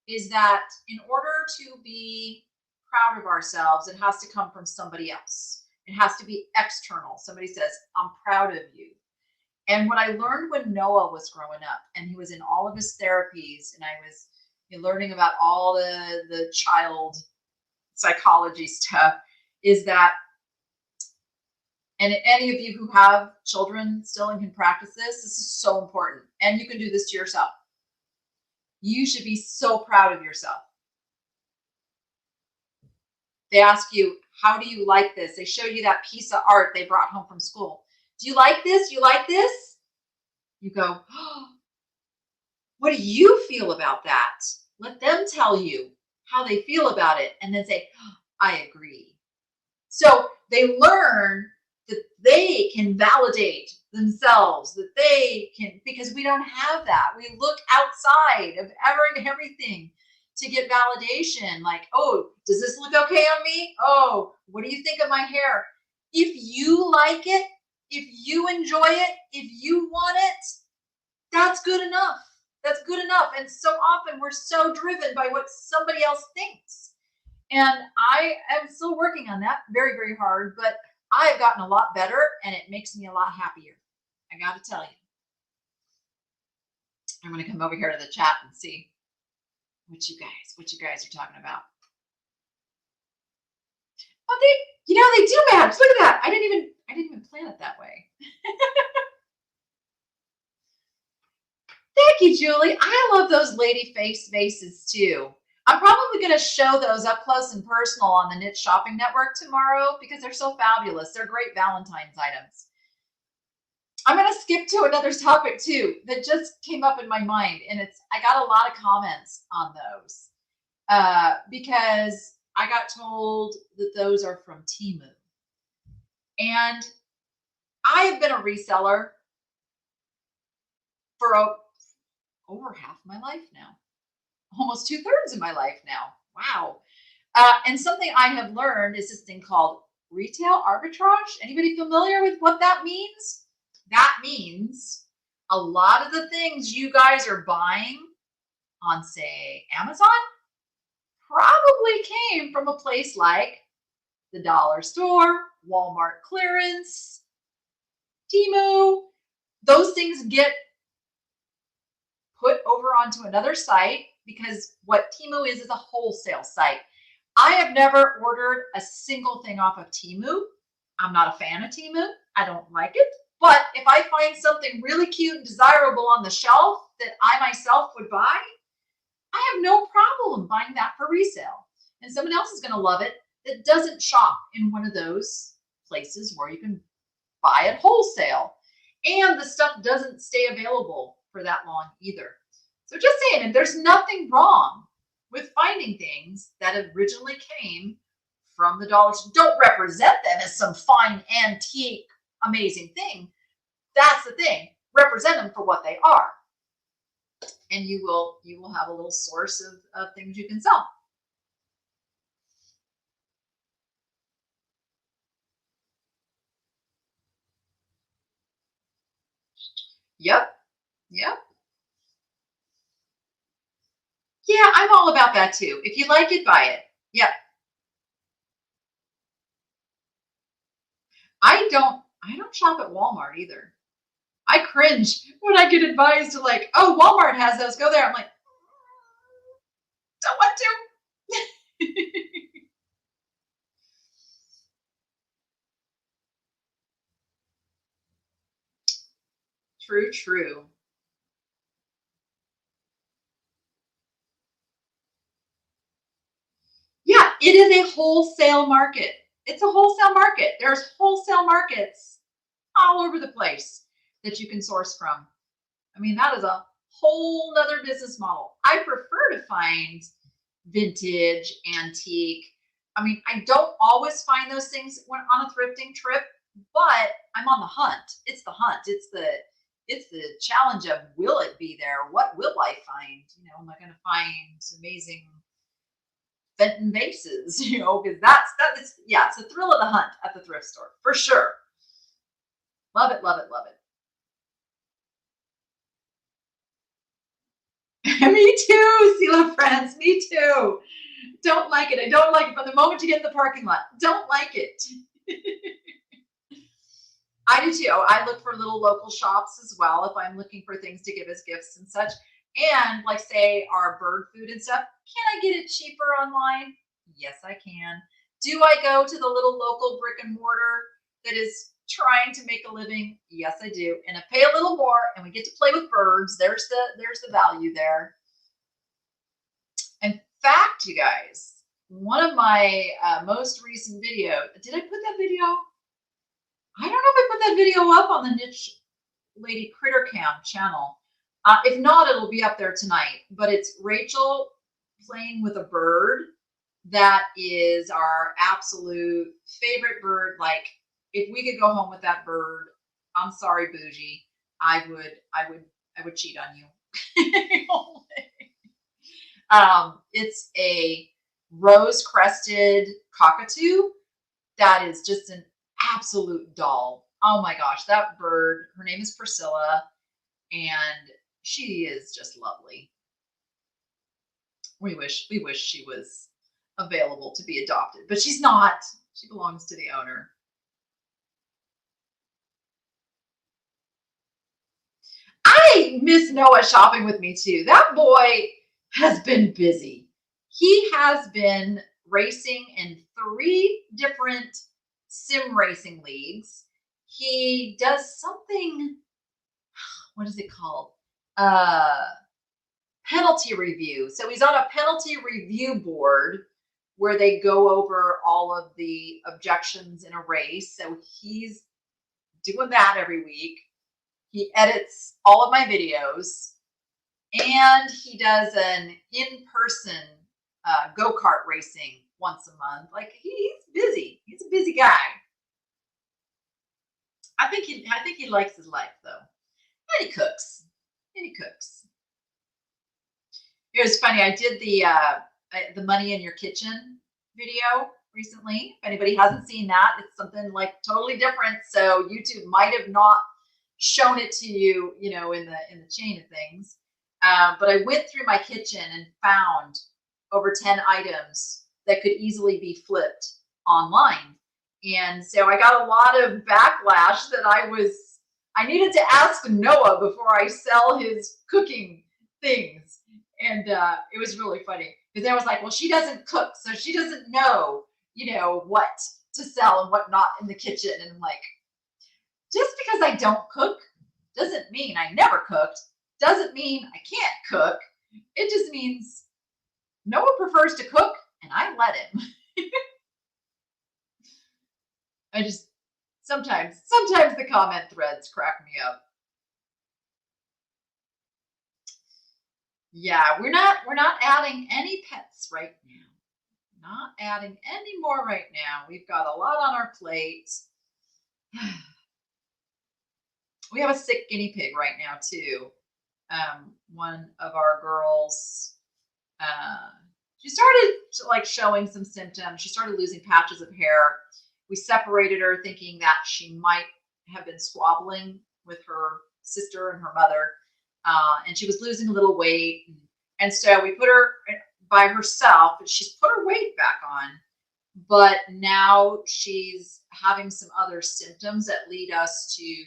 S1: is that in order to be proud of ourselves, it has to come from somebody else. It has to be external. Somebody says, I'm proud of you. And what I learned when Noah was growing up and he was in all of his therapies, and I was learning about all the child psychology stuff, is that, and any of you who have children still and can practice this is so important. And you can do this to yourself. You should be so proud of yourself. They ask you, how do you like this? They show you that piece of art they brought home from school. Do you like this? You like this? You go, oh, what do you feel about that? Let them tell you how they feel about it, and then say, oh, I agree. So they learn that they can validate themselves, that they can, because we don't have that. We look outside of everything to get validation. Like, oh, does this look okay on me? Oh, what do you think of my hair? If you like it, if you enjoy it, if you want it, that's good enough. That's good enough. And so often we're so driven by what somebody else thinks. And I am still working on that very, very hard, but I've gotten a lot better, and it makes me a lot happier. I got to tell you. I'm going to come over here to the chat and see what you guys are talking about. Oh, they do match. Look at that. I didn't even plan it that way. Thank you, Julie. I love those lady face vases too. I'm probably going to show those up close and personal on the Knit Shopping Network tomorrow because they're so fabulous. They're great Valentine's items. I'm going to skip to another topic too that just came up in my mind, and I got a lot of comments on those because I got told that those are from Temu. And I have been a reseller for over half my life now, almost 2/3 of my life now. Wow. And something I have learned is this thing called retail arbitrage. Anybody familiar with what that means? That means a lot of the things you guys are buying on, say, Amazon probably came from a place like the dollar store, Walmart clearance, Temu. Those things get put over onto another site because what Temu is a wholesale site. I have never ordered a single thing off of Temu. I'm not a fan of Temu. I don't like it. But if I find something really cute and desirable on the shelf that I myself would buy, I have no problem buying that for resale. And someone else is going to love it that doesn't shop in one of those places where you can buy it wholesale. And the stuff doesn't stay available for that long either. So just saying, and there's nothing wrong with finding things that originally came from the dollar store. Don't represent them as some fine, antique, amazing thing. That's the thing. Represent them for what they are. And you will have a little source of things you can sell. Yep. Yep. Yeah, I'm all about that too. If you like it, buy it. Yep. I don't shop at Walmart either. I cringe when I get advised to like, oh, Walmart has those, go there. I'm like, don't want to. True, true. Yeah, it is a wholesale market. It's a wholesale market. There's wholesale markets all over the place that you can source from. I mean, that is a whole nother business model. I prefer to find vintage, antique. I mean, I don't always find those things when on a thrifting trip, but I'm on the hunt. It's the hunt. It's the challenge of, will it be there? What will I find? You know, am I going to find amazing Benton vases? You know, because yeah, it's the thrill of the hunt at the thrift store for sure. Love it, love it, love it. Me too, Sila friends. Me too. Don't like it. I don't like it from the moment you get in the parking lot. Don't like it. I do too. I look for little local shops as well if I'm looking for things to give as gifts and such. And like say our bird food and stuff, can I get it cheaper online? Yes, I can. Do I go to the little local brick and mortar that is trying to make a living? Yes, I do. And I pay a little more and we get to play with birds. There's the value there. In fact, you guys, one of my most recent videos, did I put that video? I don't know if I put that video up on the Niche Lady Critter Cam channel. If not, it'll be up there tonight. But it's Rachel playing with a bird that is our absolute favorite bird. Like, if we could go home with that bird, I'm sorry, Bougie, I would cheat on you. It's a rose-crested cockatoo that is just an absolute doll. Oh my gosh, that bird, her name is Priscilla, and she is just lovely. We wish she was available to be adopted, but she's not. She belongs to the owner. I miss Noah shopping with me too. That boy has been busy. He has been racing in 3 different sim racing leagues. He does something, what is it called? Penalty review. So he's on a penalty review board where they go over all of the objections in a race. So he's doing that every week. He edits all of my videos, and he does an in-person go-kart racing once a month. Like, he's busy. He's a busy guy. I think he likes his life though. And he cooks. and he cooks. It was funny. I did the money in your kitchen video recently. If anybody hasn't seen that, it's something like totally different. So YouTube might have not shown it to you, you know, in the chain of things. But I went through my kitchen and found over 10 items that could easily be flipped online. And so I got a lot of backlash that I needed to ask Noah before I sell his cooking things. And it was really funny because I was like, well, she doesn't cook, so she doesn't know, you know, what to sell and what not in the kitchen. And I'm like, just because I don't cook doesn't mean I never cooked, doesn't mean I can't cook. It just means Noah prefers to cook and I let him. I just sometimes the comment threads crack me up. Yeah, we're not adding any pets right now. Not adding any more right now. We've got a lot on our plate. We have a sick guinea pig right now too. One of our girls, she started like showing some symptoms. She started losing patches of hair. We separated her thinking that she might have been squabbling with her sister and her mother. And she was losing a little weight. And so we put her by herself, but she's put her weight back on. But now she's having some other symptoms that lead us to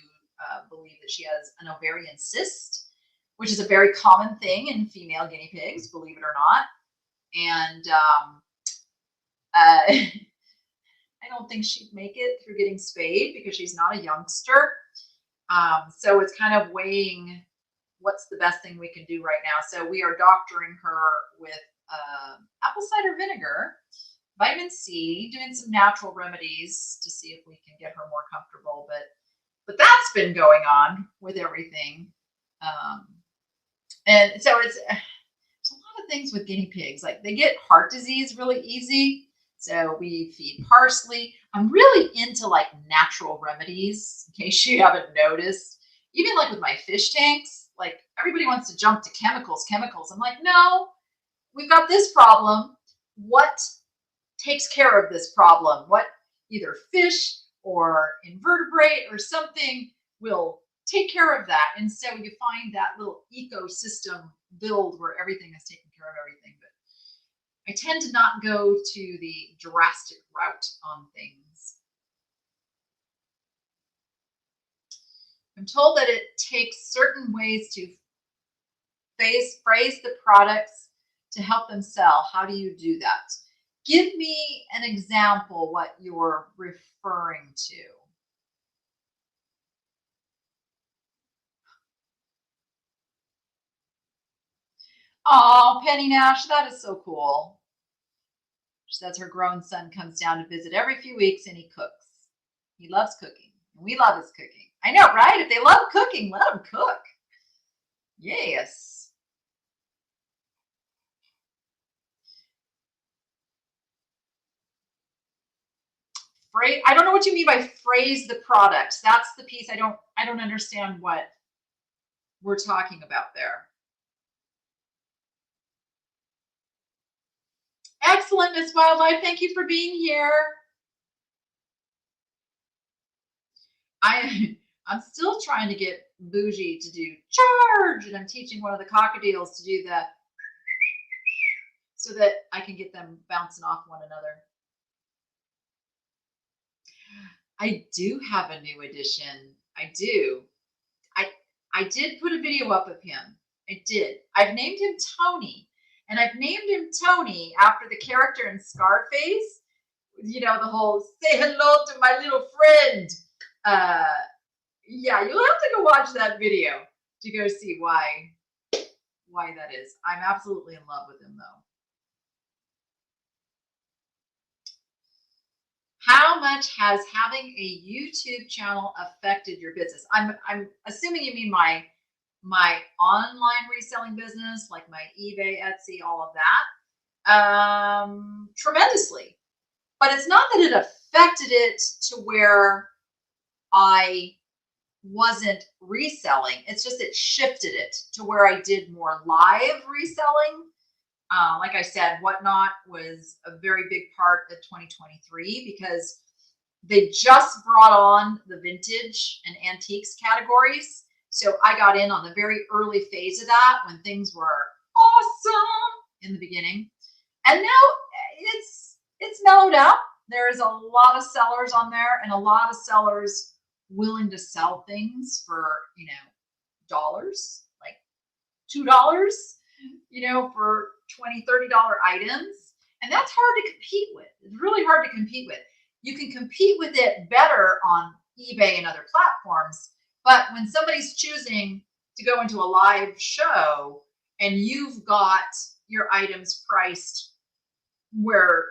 S1: believe that she has an ovarian cyst, which is a very common thing in female guinea pigs, believe it or not. And I don't think she'd make it through getting spayed because she's not a youngster. So it's kind of weighing what's the best thing we can do right now. So we are doctoring her with apple cider vinegar, vitamin C, doing some natural remedies to see if we can get her more comfortable. But that's been going on with everything. And so it's a lot of things with guinea pigs. Like they get heart disease really easy. So we feed parsley. I'm really into like natural remedies, in case you haven't noticed. Even like with my fish tanks, like everybody wants to jump to chemicals. I'm like, no, we've got this problem. What takes care of this problem? What either fish or invertebrate or something will take care of that. And so you find that little ecosystem build where everything is taking care of everything. But I tend to not go to the drastic route on things. I'm told that it takes certain ways to phrase the products to help them sell. How do you do that? Give me an example what you're referring to. Oh, Penny Nash, that is so cool. She says her grown son comes down to visit every few weeks and he cooks. He loves cooking. And we love his cooking. I know, right? If they love cooking, let them cook. Yes. I don't know what you mean by phrase the products. That's the piece I don't understand what we're talking about there. Excellent, Miss Wildlife. Thank you for being here. I'm still trying to get Bougie to do charge, and I'm teaching one of the cockatiels to do that so that I can get them bouncing off one another. I do have a new addition. I do. I did put a video up of him. I did. I've named him Tony. And I've named him Tony after the character in Scarface. You know, the whole say hello to my little friend. Yeah, you'll have to go watch that video to go see why that is. I'm absolutely in love with him though. How much has having a YouTube channel affected your business? I'm assuming you mean my online reselling business, like my eBay, Etsy, all of that. Tremendously. But it's not that it affected it to where I wasn't reselling. It's just it shifted it to where I did more live reselling. Like I said, Whatnot was a very big part of 2023 because they just brought on the vintage and antiques categories. So I got in on the very early phase of that when things were awesome in the beginning. And now it's mellowed out. There's a lot of sellers on there and a lot of sellers willing to sell things for, dollars, like $2, for $20, $30 items. And that's hard to compete with. It's really hard to compete with. You can compete with it better on eBay and other platforms. But when somebody's choosing to go into a live show and you've got your items priced where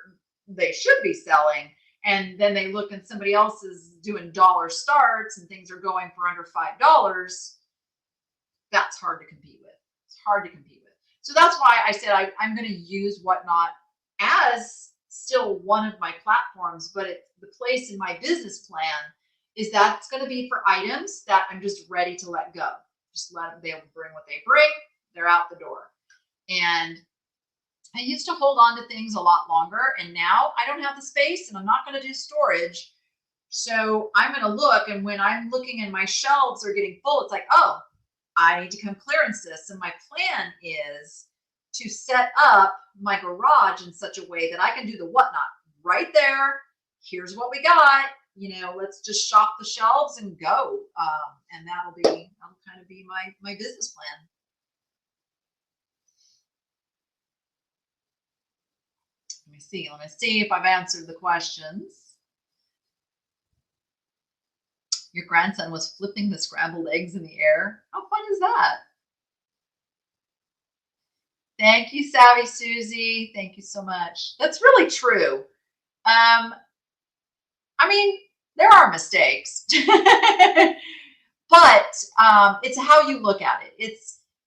S1: they should be selling, and then they look and somebody else is doing dollar starts and things are going for under $5, that's hard to compete with. It's hard to compete with. So that's why I said I'm going to use Whatnot as still one of my platforms, but the place in my business plan is that it's going to be for items that I'm just ready to let go. Just let them, they'll bring what they bring. They're out the door. And I used to hold on to things a lot longer, and now I don't have the space and I'm not going to do storage. So I'm going to look, and when I'm looking and my shelves are getting full, it's like, oh, I need to come clearance this. And my plan is to set up my garage in such a way that I can do the Whatnot right there. Here's what we got. Let's just shop the shelves and go. And that'll kind of be my business plan. Let me see if I've answered the questions. Your grandson was flipping the scrambled eggs in the air. How fun is that? Thank you, Savvy Susie. Thank you so much. That's really true. There are mistakes, but it's how you look at it.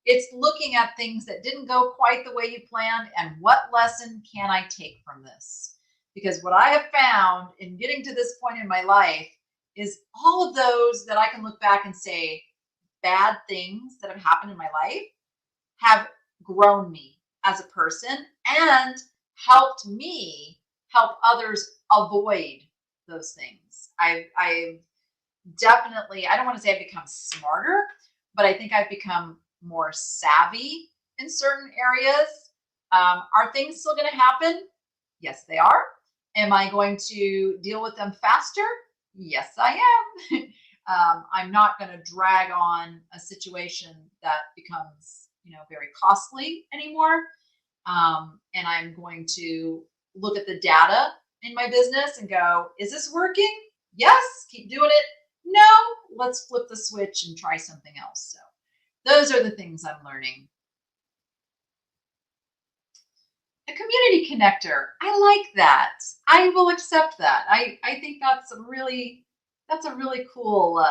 S1: It's looking at things that didn't go quite the way you planned, and what lesson can I take from this? Because what I have found in getting to this point in my life is all of those that I can look back and say, bad things that have happened in my life have grown me as a person and helped me help others avoid those things. I've definitely, I don't want to say I've become smarter, but I think I've become more savvy in certain areas. Are things still going to happen? Yes, they are. Am I going to deal with them faster? Yes, I am. I'm not going to drag on a situation that becomes, very costly anymore. And I'm going to look at the data in my business and go, is this working? Yes, keep doing it. No, let's flip the switch and try something else. So those are the things I'm learning. A community connector. I like that. I will accept that. I think that's a really cool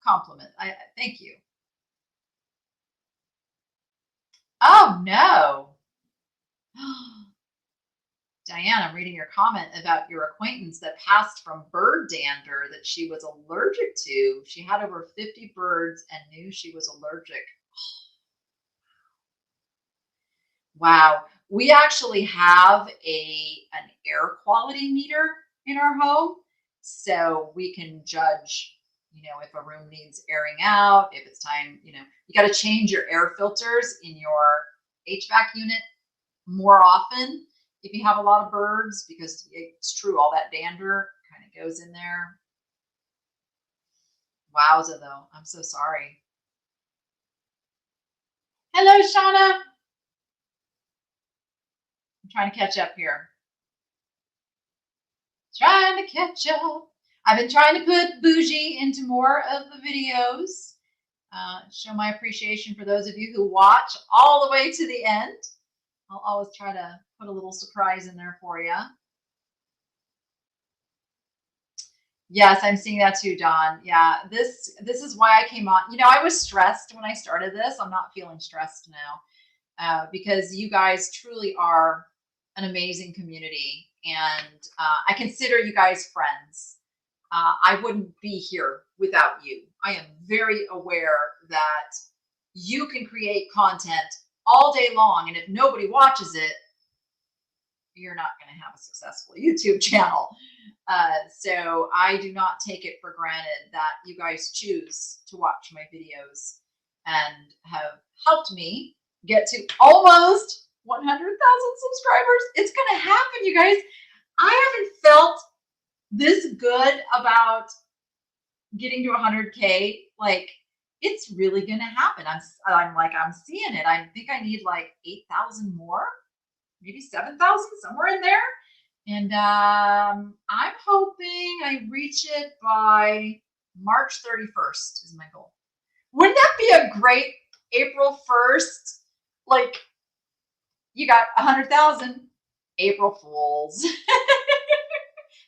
S1: compliment. Thank you. Oh no. Diane, I'm reading your comment about your acquaintance that passed from bird dander that she was allergic to. She had over 50 birds and knew she was allergic. Wow. We actually have an air quality meter in our home, so we can judge, if a room needs airing out, if it's time, you got to change your air filters in your HVAC unit more often if you have a lot of birds, because it's true, all that dander kind of goes in there. Wowza, though. I'm so sorry. Hello, Shauna. I'm trying to catch up here. Trying to catch up. I've been trying to put bougie into more of the videos. Show my appreciation for those of you who watch all the way to the end. I'll always try to put a little surprise in there for you. Yes, I'm seeing that too, Don. Yeah, this is why I came on. I was stressed when I started this. I'm not feeling stressed now because you guys truly are an amazing community, and I consider you guys friends. I wouldn't be here without you. am very aware that you can create content all day long, and if nobody watches it, you're not going to have a successful YouTube channel. So I do not take it for granted that you guys choose to watch my videos and have helped me get to almost 100,000 subscribers. It's going to happen, you guys. I haven't felt this good about getting to 100K. Like, it's really going to happen. I'm seeing it. I think I need like 8,000 more, maybe 7,000, somewhere in there. And I'm hoping I reach it by March 31st is my goal. Wouldn't that be a great April 1st? Like, you got 100,000 April Fools.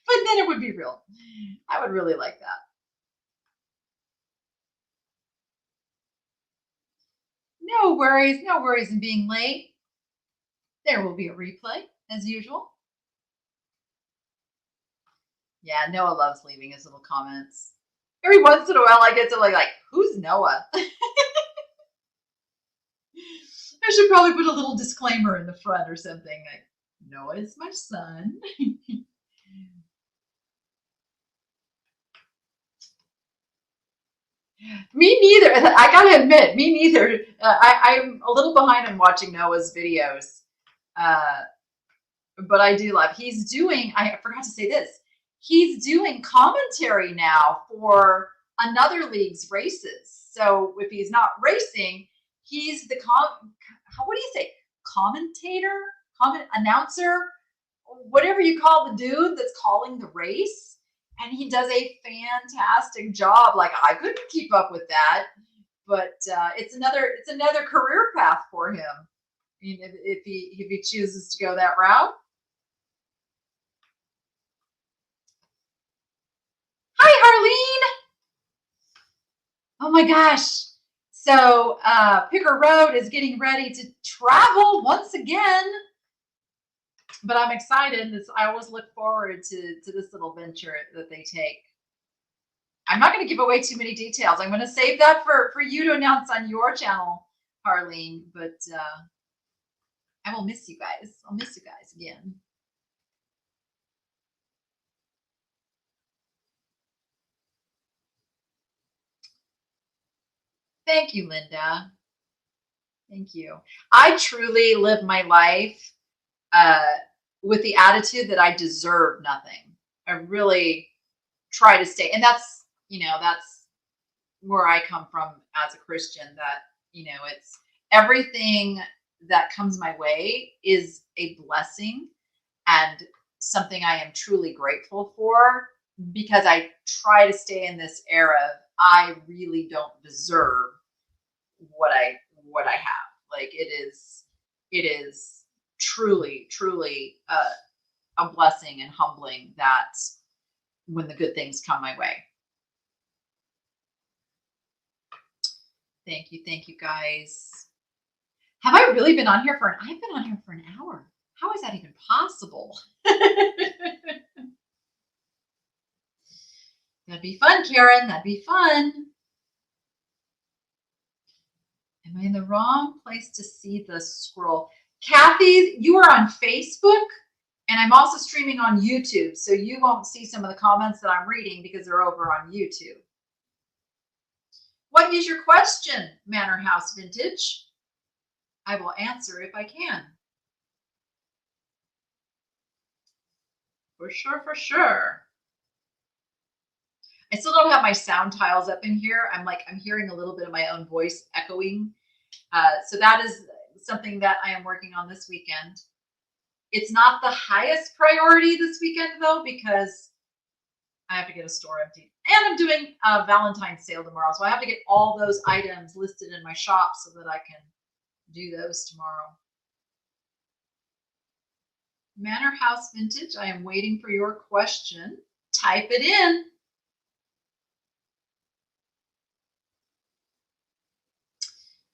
S1: But then it would be real. I would really like that. No worries in being late. There will be a replay as usual. Yeah, Noah loves leaving his little comments. Every once in a while I get to like who's Noah? I should probably put a little disclaimer in the front or something. Like, Noah is my son. Me neither. I gotta admit, me neither. I'm a little behind on watching Noah's videos. But I do love, he's doing, I forgot to say this, he's doing commentary now for another league's races. So if he's not racing, he's the what do you say? Commentator? Announcer? Whatever you call the dude that's calling the race. And he does a fantastic job. Like, I couldn't keep up with that, but it's another career path for him. I mean, if he chooses to go that route. Hi, Harleen. Oh my gosh. So Picker Road is getting ready to travel once again. But I'm excited. I always look forward to this little venture that they take. I'm not going to give away too many details. I'm going to save that for you to announce on your channel, Harleen. But I will miss you guys. I'll miss you guys again. Thank you, Linda. Thank you. I truly live my life with the attitude that I deserve nothing. I really try to stay. And that's where I come from as a Christian, that, it's everything that comes my way is a blessing and something I am truly grateful for, because I try to stay in this era of, I really don't deserve what I have. Like, it is truly a blessing and humbling that when the good things come my way. Thank you guys. Have I really been on here I've been on here for an hour. How is that even possible? That'd be fun, Karen. That'd be fun. Am I in the wrong place to see the scroll? Kathy, you are on Facebook, and I'm also streaming on YouTube, so you won't see some of the comments that I'm reading because they're over on YouTube. What is your question, Manor House Vintage? I will answer if I can. For sure. I still don't have my sound tiles up in here. I'm hearing a little bit of my own voice echoing. So that is something that I am working on this weekend. It's not the highest priority this weekend, though, because I have to get a store emptied. And I'm doing a Valentines Sale tomorrow. So I have to get all those items listed in my shop so that I can do those tomorrow. Manor House Vintage, I am waiting for your question. Type it in.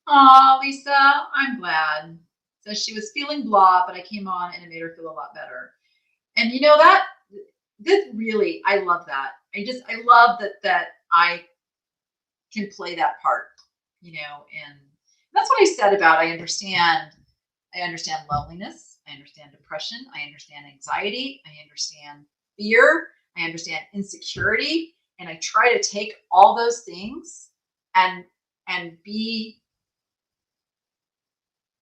S1: Oh, Lisa, I'm glad. So she was feeling blah, but I came on and it made her feel a lot better. And you know that, this really, I love that. I love that I can play that part, and that's what I said about I understand loneliness, I understand depression, I understand anxiety, I understand fear, I understand insecurity, and I try to take all those things and be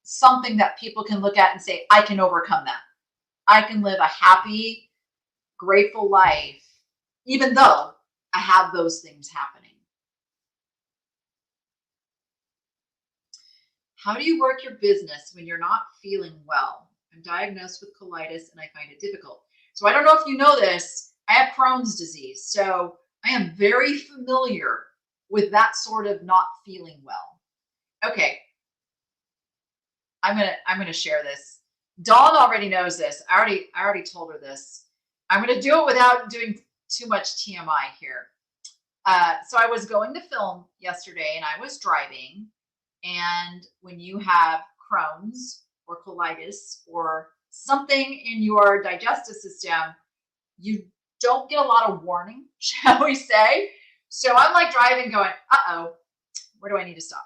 S1: something that people can look at and say, I can overcome that. I can live a happy, grateful life, even though I have those things happening. How do you work your business when you're not feeling well? I'm diagnosed with colitis and I find it difficult. So I don't know if you know this, I have Crohn's disease. So I am very familiar with that sort of not feeling well. Okay. I'm going to share this. Dawn already knows this. I already told her this. I'm going to do it without doing too much TMI here. So I was going to film yesterday and I was driving. And when you have Crohn's or colitis or something in your digestive system, you don't get a lot of warning, shall we say. So I'm like driving going, uh-oh, where do I need to stop?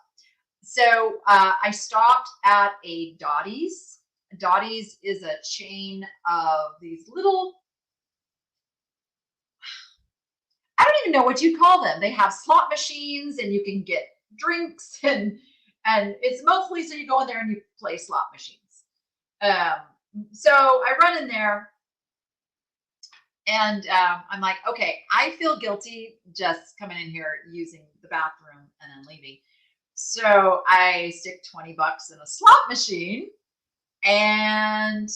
S1: So I stopped at a Dottie's. Dottie's is a chain of these little, I don't even know what you call them. They have slot machines and you can get drinks and it's mostly so you go in there and you play slot machines. So I run in there and I'm like, okay, I feel guilty just coming in here using the bathroom and then leaving. So I stick $20 in a slot machine and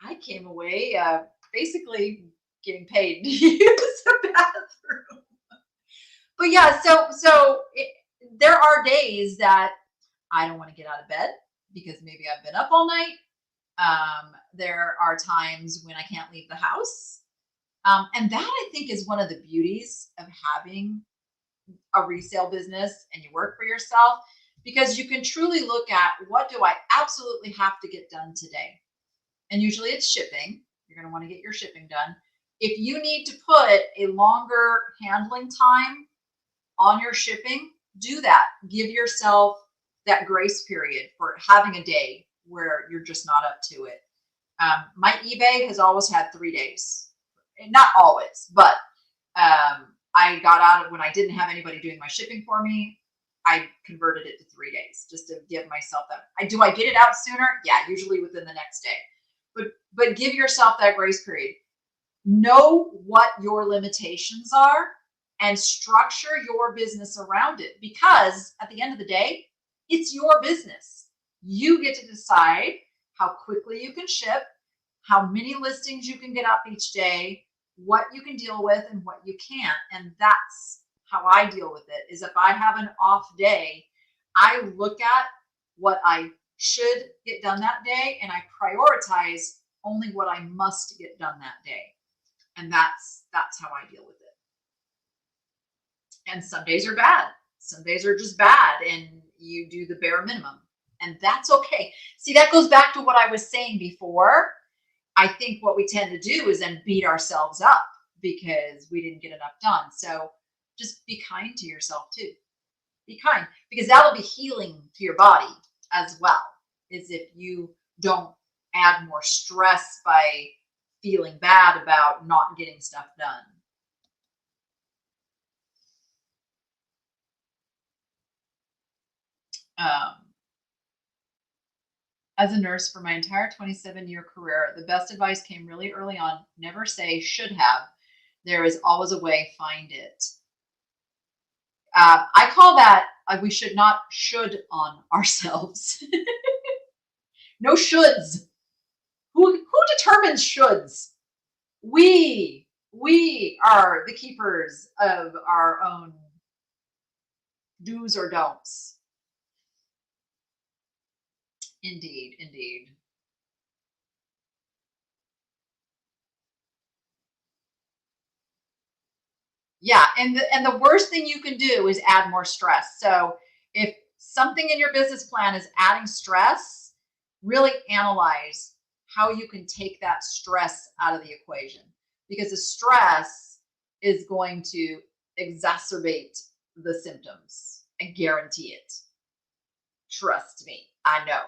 S1: I came away basically getting paid to use the bathroom. But yeah, there are days that I don't want to get out of bed because maybe I've been up all night. There are times when I can't leave the house. And that I think is one of the beauties of having a resale business and you work for yourself, because you can truly look at what do I absolutely have to get done today. And usually it's shipping. You're going to want to get your shipping done. If you need to put a longer handling time on your shipping, do that. Give yourself that grace period for having a day where you're just not up to it. My eBay has always had 3 days. Not always, but I got out of when I didn't have anybody doing my shipping for me. I converted it to 3 days just to give myself that. Do I get it out sooner? Yeah, usually within the next day. But give yourself that grace period. Know what your limitations are and structure your business around it, because at the end of the day, it's your business. You get to decide how quickly you can ship, how many listings you can get up each day, what you can deal with and what you can't. And that's how I deal with it, is if I have an off day, I look at what I should get done that day and I prioritize only what I must get done that day. And that's how I deal with it. And some days are bad. Some days are just bad and you do the bare minimum. And that's okay. See, that goes back to what I was saying before. I think what we tend to do is then beat ourselves up because we didn't get enough done. So just be kind to yourself too. Be kind, because that will be healing to your body as well, is if you don't add more stress by feeling bad about not getting stuff done. As a nurse for my entire 27-year career, the best advice came really early on. Never say should have. There is always a way. Find it. I call that we should not should on ourselves. No shoulds. Who determines shoulds? We are the keepers of our own do's or don'ts. Indeed, indeed. Yeah, and the worst thing you can do is add more stress. So if something in your business plan is adding stress, really analyze how you can take that stress out of the equation, because the stress is going to exacerbate the symptoms. I guarantee it. Trust me, I know.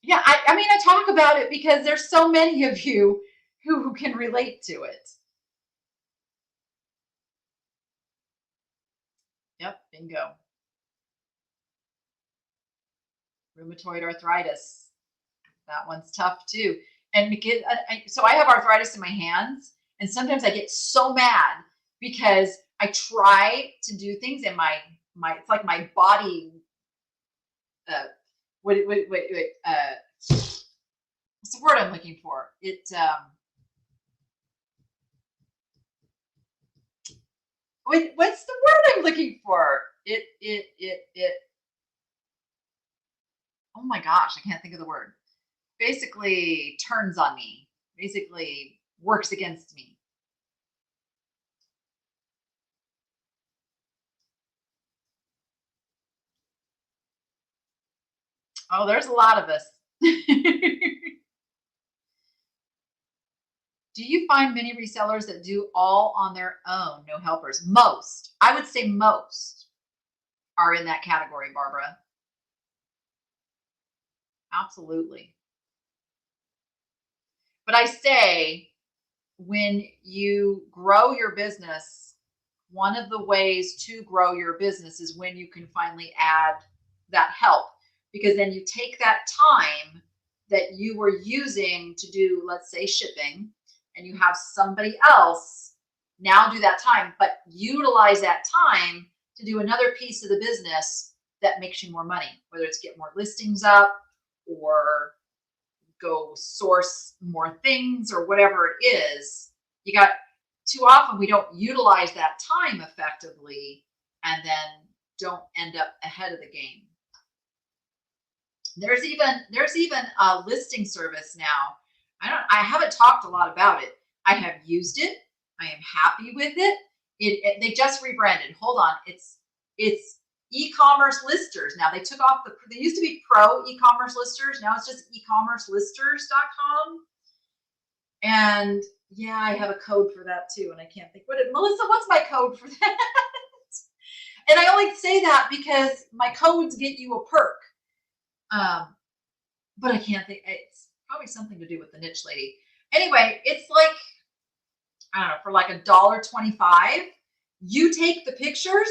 S1: Yeah, I mean, I talk about it because there's so many of you who can relate to it. Yep, bingo. Rheumatoid arthritis. That one's tough too. And because, so I have arthritis in my hands, and sometimes I get so mad because I try to do things, and my it's like my body. Wait. What's the word I'm looking for? What's the word I'm looking for? Oh my gosh, I can't think of the word. Basically turns on me. Basically works against me. Oh, there's a lot of us. Do you find many resellers that do all on their own, no helpers? Most. I would say most are in that category, Barbara. Absolutely. But I say, when you grow your business, one of the ways to grow your business is when you can finally add that help, because then you take that time that you were using to do, let's say, shipping, and you have somebody else now do that time, but utilize that time to do another piece of the business that makes you more money, whether it's get more listings up or go source more things or whatever it is. You got, too often we don't utilize that time effectively and then don't end up ahead of the game. There's even a listing service now. I haven't talked a lot about it. I have used it. I am happy with it. They just rebranded. Hold on. It's e-commerce listers. Now they took off they used to be pro e-commerce listers. Now it's just ecommercelisters.com. And yeah, I have a code for that too. And I can't think Melissa, what's my code for that? And I only say that because my codes get you a perk. But I can't think, it's probably something to do with the niche lady. Anyway, it's like, I don't know, for like $1.25, you take the pictures,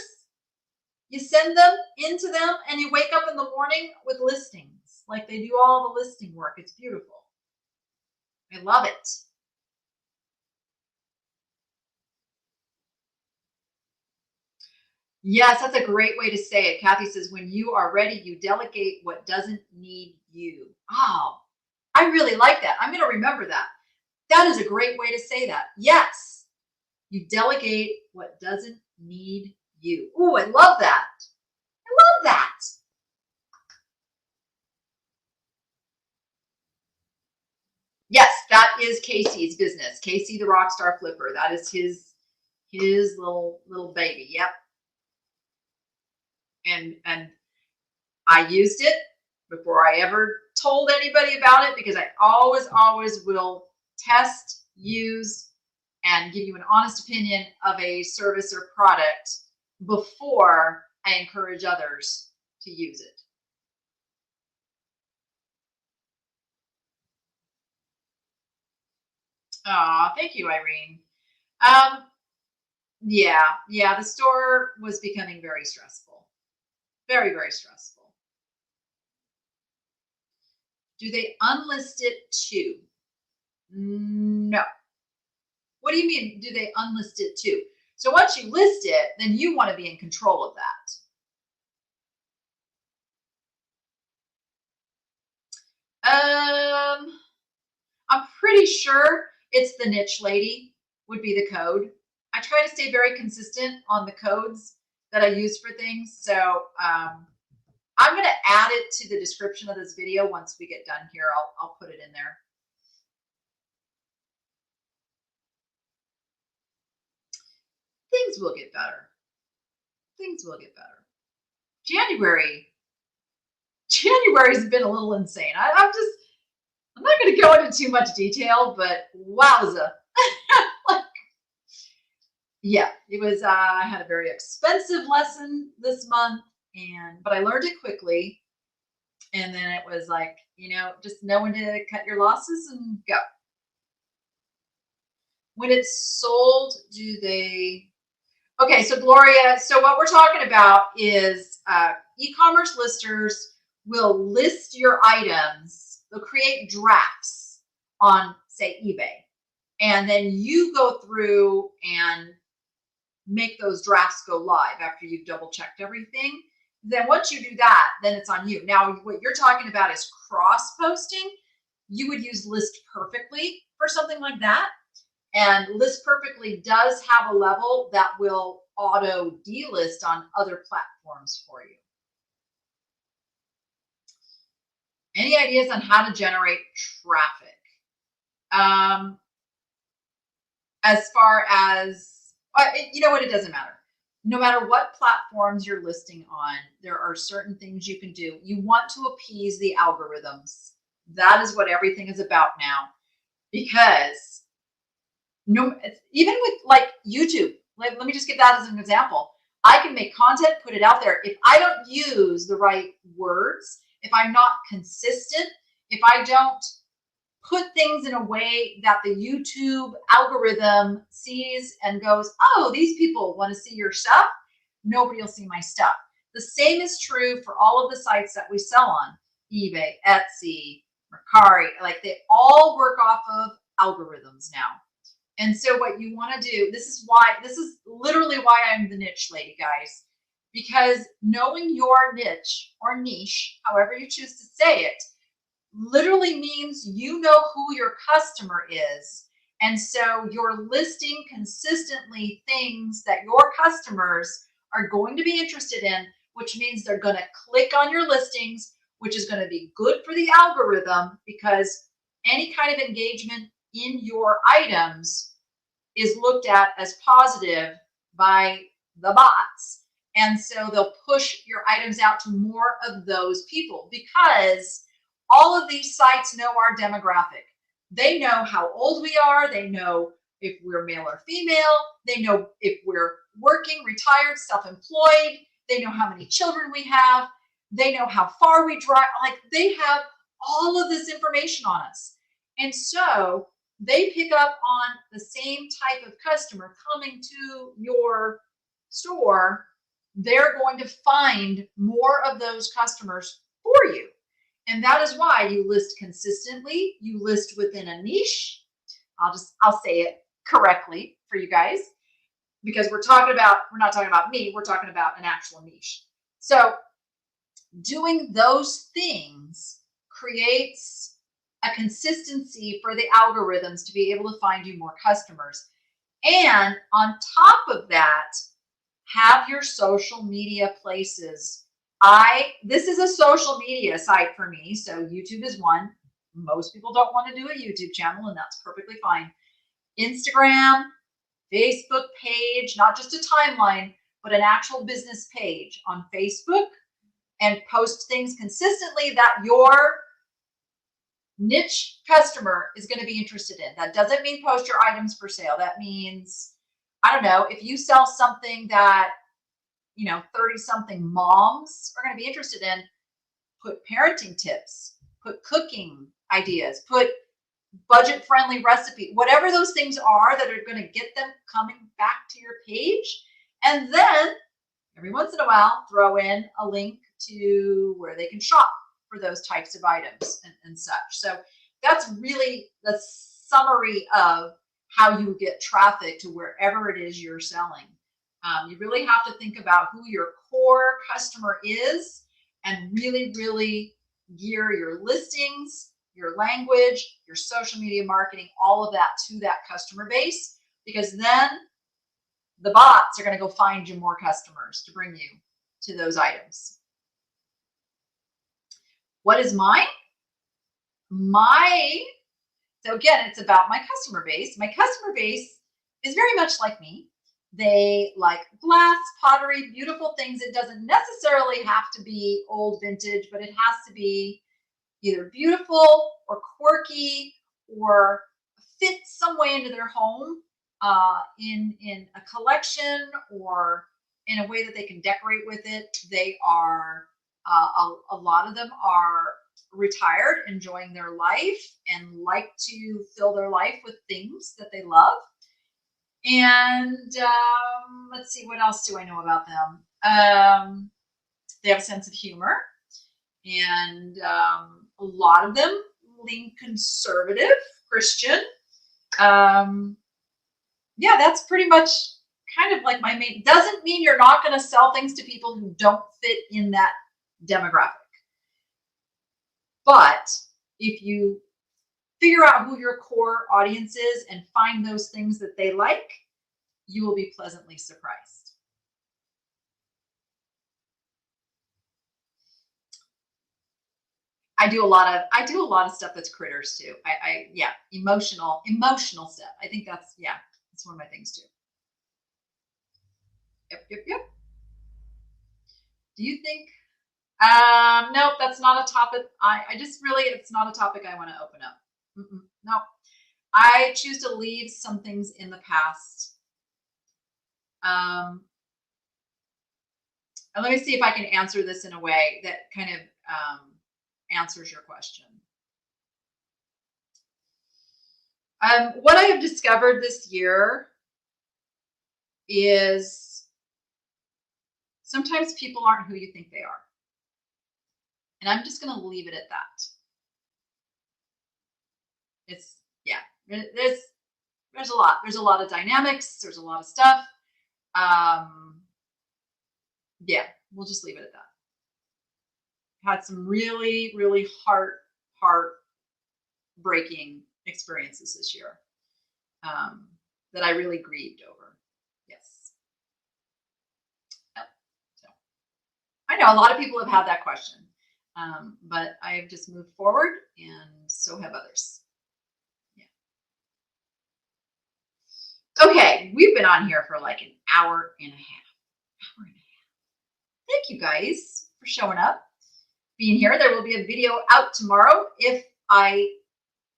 S1: you send them into them, and you wake up in the morning with listings. Like they do all the listing work. It's beautiful. I love it. Yes, that's a great way to say it. Kathy says, when you are ready, you delegate what doesn't need you. Oh, I really like that. I'm going to remember that. That is a great way to say that. Yes, you delegate what doesn't need you. Oh, I love that. I love that. Yes, that is Casey's business. Casey, the Rockstar Flipper. That is his little baby. Yep. And I used it before I ever told anybody about it, because I always will test, use, and give you an honest opinion of a service or product before I encourage others to use it. Oh, thank you, Irene. Yeah, the store was becoming very stressful. Very, very stressful. Do they unlist it too? No. What do you mean, do they unlist it too? So once you list it, then you want to be in control of that. I'm pretty sure it's the niche lady would be the code. I try to stay very consistent on the codes that I use for things. So I'm going to add it to the description of this video. Once we get done here, I'll put it in there. Things will get better. Things will get better. January's been a little insane. I'm just, I'm not going to go into too much detail, but wowza. Yeah, it was, I had a very expensive lesson this month, but I learned it quickly. And then it was like, just know when to cut your losses and go. When it's sold, okay, so Gloria, so what we're talking about is e-commerce listers will list your items. They'll create drafts on, say, eBay. And then you go through and make those drafts go live after you've double checked everything. Then once you do that, then it's on you. Now, what you're talking about is cross posting. You would use List Perfectly for something like that. And List Perfectly does have a level that will auto delist on other platforms for you. Any ideas on how to generate traffic? As far as, you know what, it doesn't matter. No matter what platforms you're listing on, there are certain things you can do. You want to appease the algorithms. That is what everything is about now. Because even with like YouTube, let me just give that as an example. I can make content, put it out there. If I don't use the right words, if I'm not consistent, if I don't put things in a way that the YouTube algorithm sees and goes, oh, these people want to see your stuff, nobody will see my stuff. The same is true for all of the sites that we sell on, eBay, Etsy, Mercari. Like, they all work off of algorithms now. And so what you want to do, this is literally why I'm the niche lady, guys, because knowing your niche or niche, however you choose to say it, literally means you know who your customer is. And so you're listing consistently things that your customers are going to be interested in, which means they're going to click on your listings, which is going to be good for the algorithm, because any kind of engagement in your items is looked at as positive by the bots. And so they'll push your items out to more of those people, because all of these sites know our demographic. They know how old we are. They know if we're male or female. They know if we're working, retired, self-employed. They know how many children we have. They know how far we drive. Like, they have all of this information on us. And so they pick up on the same type of customer coming to your store. They're going to find more of those customers for you. And that is why you list consistently. You list within a niche. I'll say it correctly for you guys, because we're not talking about me, we're talking about an actual niche. So doing those things creates a consistency for the algorithms to be able to find you more customers. And on top of that, have your social media places. This is a social media site for me. So YouTube is one. Most people don't want to do a YouTube channel, and that's perfectly fine. Instagram, Facebook page, not just a timeline, but an actual business page on Facebook, and post things consistently that your niche customer is going to be interested in. That doesn't mean post your items for sale. That means, I don't know, if you sell something that 30-something moms are going to be interested in, put parenting tips, put cooking ideas, put budget-friendly recipe, whatever those things are that are going to get them coming back to your page. And then every once in a while, throw in a link to where they can shop for those types of items and such. So that's really the summary of how you get traffic to wherever it is you're selling. You really have to think about who your core customer is, and really, really gear your listings, your language, your social media marketing, all of that to that customer base, because then the bots are going to go find you more customers to bring you to those items. What is mine? So again, it's about my customer base. My customer base is very much like me. They like glass, pottery, beautiful things. It doesn't necessarily have to be old vintage, but it has to be either beautiful or quirky or fit some way into their home, in a collection or in a way that they can decorate with it. They are, a lot of them are retired, enjoying their life, and like to fill their life with things that they love. And let's see, what else do I know about them? They have a sense of humor, and a lot of them lean conservative Christian. Yeah, that's pretty much kind of like my main. Doesn't mean you're not going to sell things to people who don't fit in that demographic. But if you figure out who your core audience is and find those things that they like, you will be pleasantly surprised. I do a lot of stuff that's critters too. Yeah, emotional stuff. I think that's one of my things too. Yep. Do you think? Nope, that's not a topic. I just really, it's not a topic I want to open up. No, I choose to leave some things in the past. And let me see if I can answer this in a way that kind of answers your question. What I have discovered this year is sometimes people aren't who you think they are. And I'm just going to leave it at that. There's a lot of dynamics. There's a lot of stuff. We'll just leave it at that. Had some really, really heart-breaking experiences this year that I really grieved over. Yes. So I know a lot of people have had that question, but I've just moved forward, and so have others. Okay, we've been on here for like an hour and a half. Thank you guys for showing up, being here. There will be a video out tomorrow if I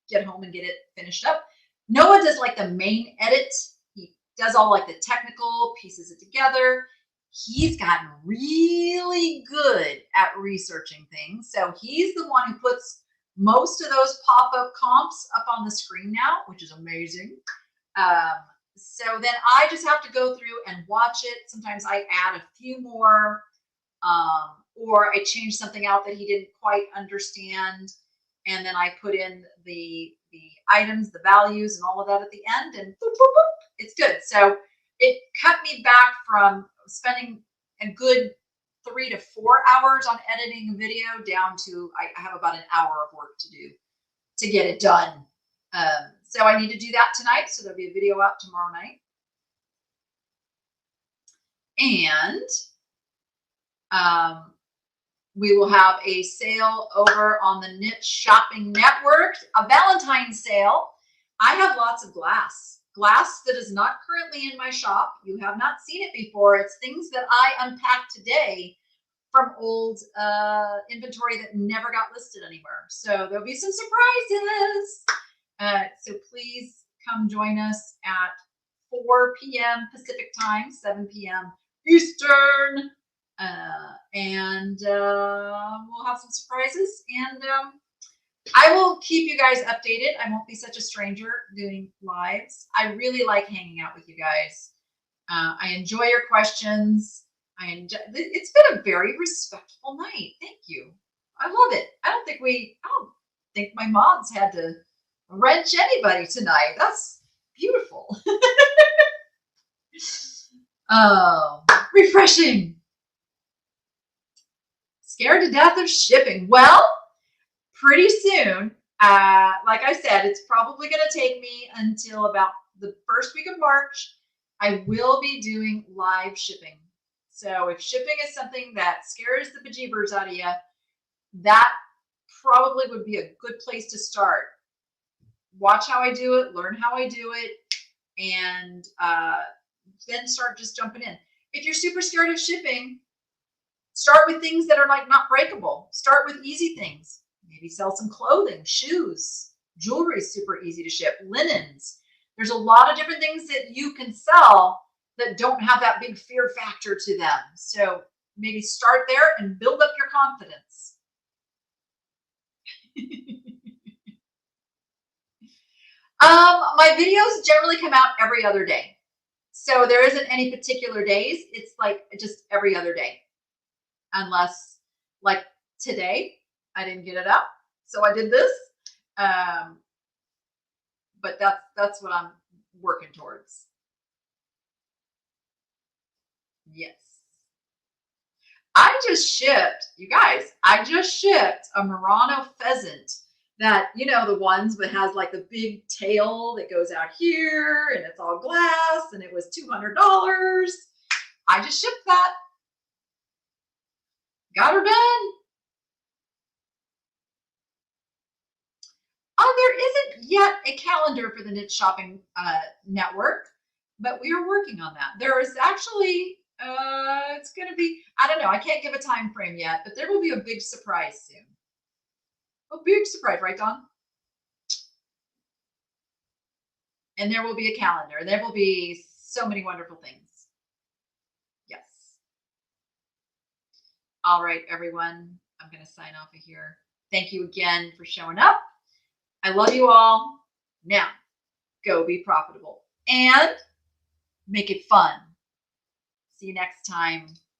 S1: get home and get it finished up. Noah does like the main edit. He does all like the technical, pieces it together. He's gotten really good at researching things. So he's the one who puts most of those pop-up comps up on the screen now, which is amazing. So then I just have to go through and watch it. Sometimes I add a few more, or I change something out that he didn't quite understand. And then I put in the items, the values, and all of that at the end, and boop, boop, boop, it's good. So it cut me back from spending a good 3 to 4 hours on editing a video down to I have about an hour of work to do to get it done. So I need to do that tonight. So there'll be a video out tomorrow night. And we will have a sale over on the Niche Shopping Network, a Valentines sale. I have lots of glass that is not currently in my shop. You have not seen it before. It's things that I unpacked today from old inventory that never got listed anywhere. So there'll be some surprises. So please come join us at 4 p.m. Pacific time, 7 p.m. Eastern. And we'll have some surprises, and I will keep you guys updated. I won't be such a stranger doing lives. I really like hanging out with you guys. I enjoy your questions. It's been a very respectful night. Thank you. I love it. I don't think my mods had to wrench anybody tonight. That's beautiful. Oh, refreshing. Scared to death of shipping. Well, pretty soon, like I said, it's probably going to take me until about the first week of March. I will be doing live shipping. So if shipping is something that scares the bejeebers out of you, that probably would be a good place to start. Watch how I do it, learn how I do it, and then start just jumping in. If you're super scared of shipping, start with things that are like not breakable. Start with easy things. Maybe sell some clothing, shoes, jewelry is super easy to ship, linens. There's a lot of different things that you can sell that don't have that big fear factor to them. So maybe start there and build up your confidence. My videos generally come out every other day. So there isn't any particular days. It's like just every other day. Unless like today, I didn't get it up. So I did this. But that's what I'm working towards. Yes. I just shipped, you guys, I just shipped a Murano pheasant that, you know, the ones that has like the big tail that goes out here and it's all glass and it was $200. I just shipped that. Got her done. There isn't yet a calendar for the Niche Shopping Network, but we are working on that. There is actually, it's going to be, I don't know, I can't give a time frame yet, but there will be a big surprise soon. A big surprise, right, Dawn? And there will be a calendar. There will be so many wonderful things. Yes. All right, everyone. I'm going to sign off of here. Thank you again for showing up. I love you all. Now, go be profitable and make it fun. See you next time.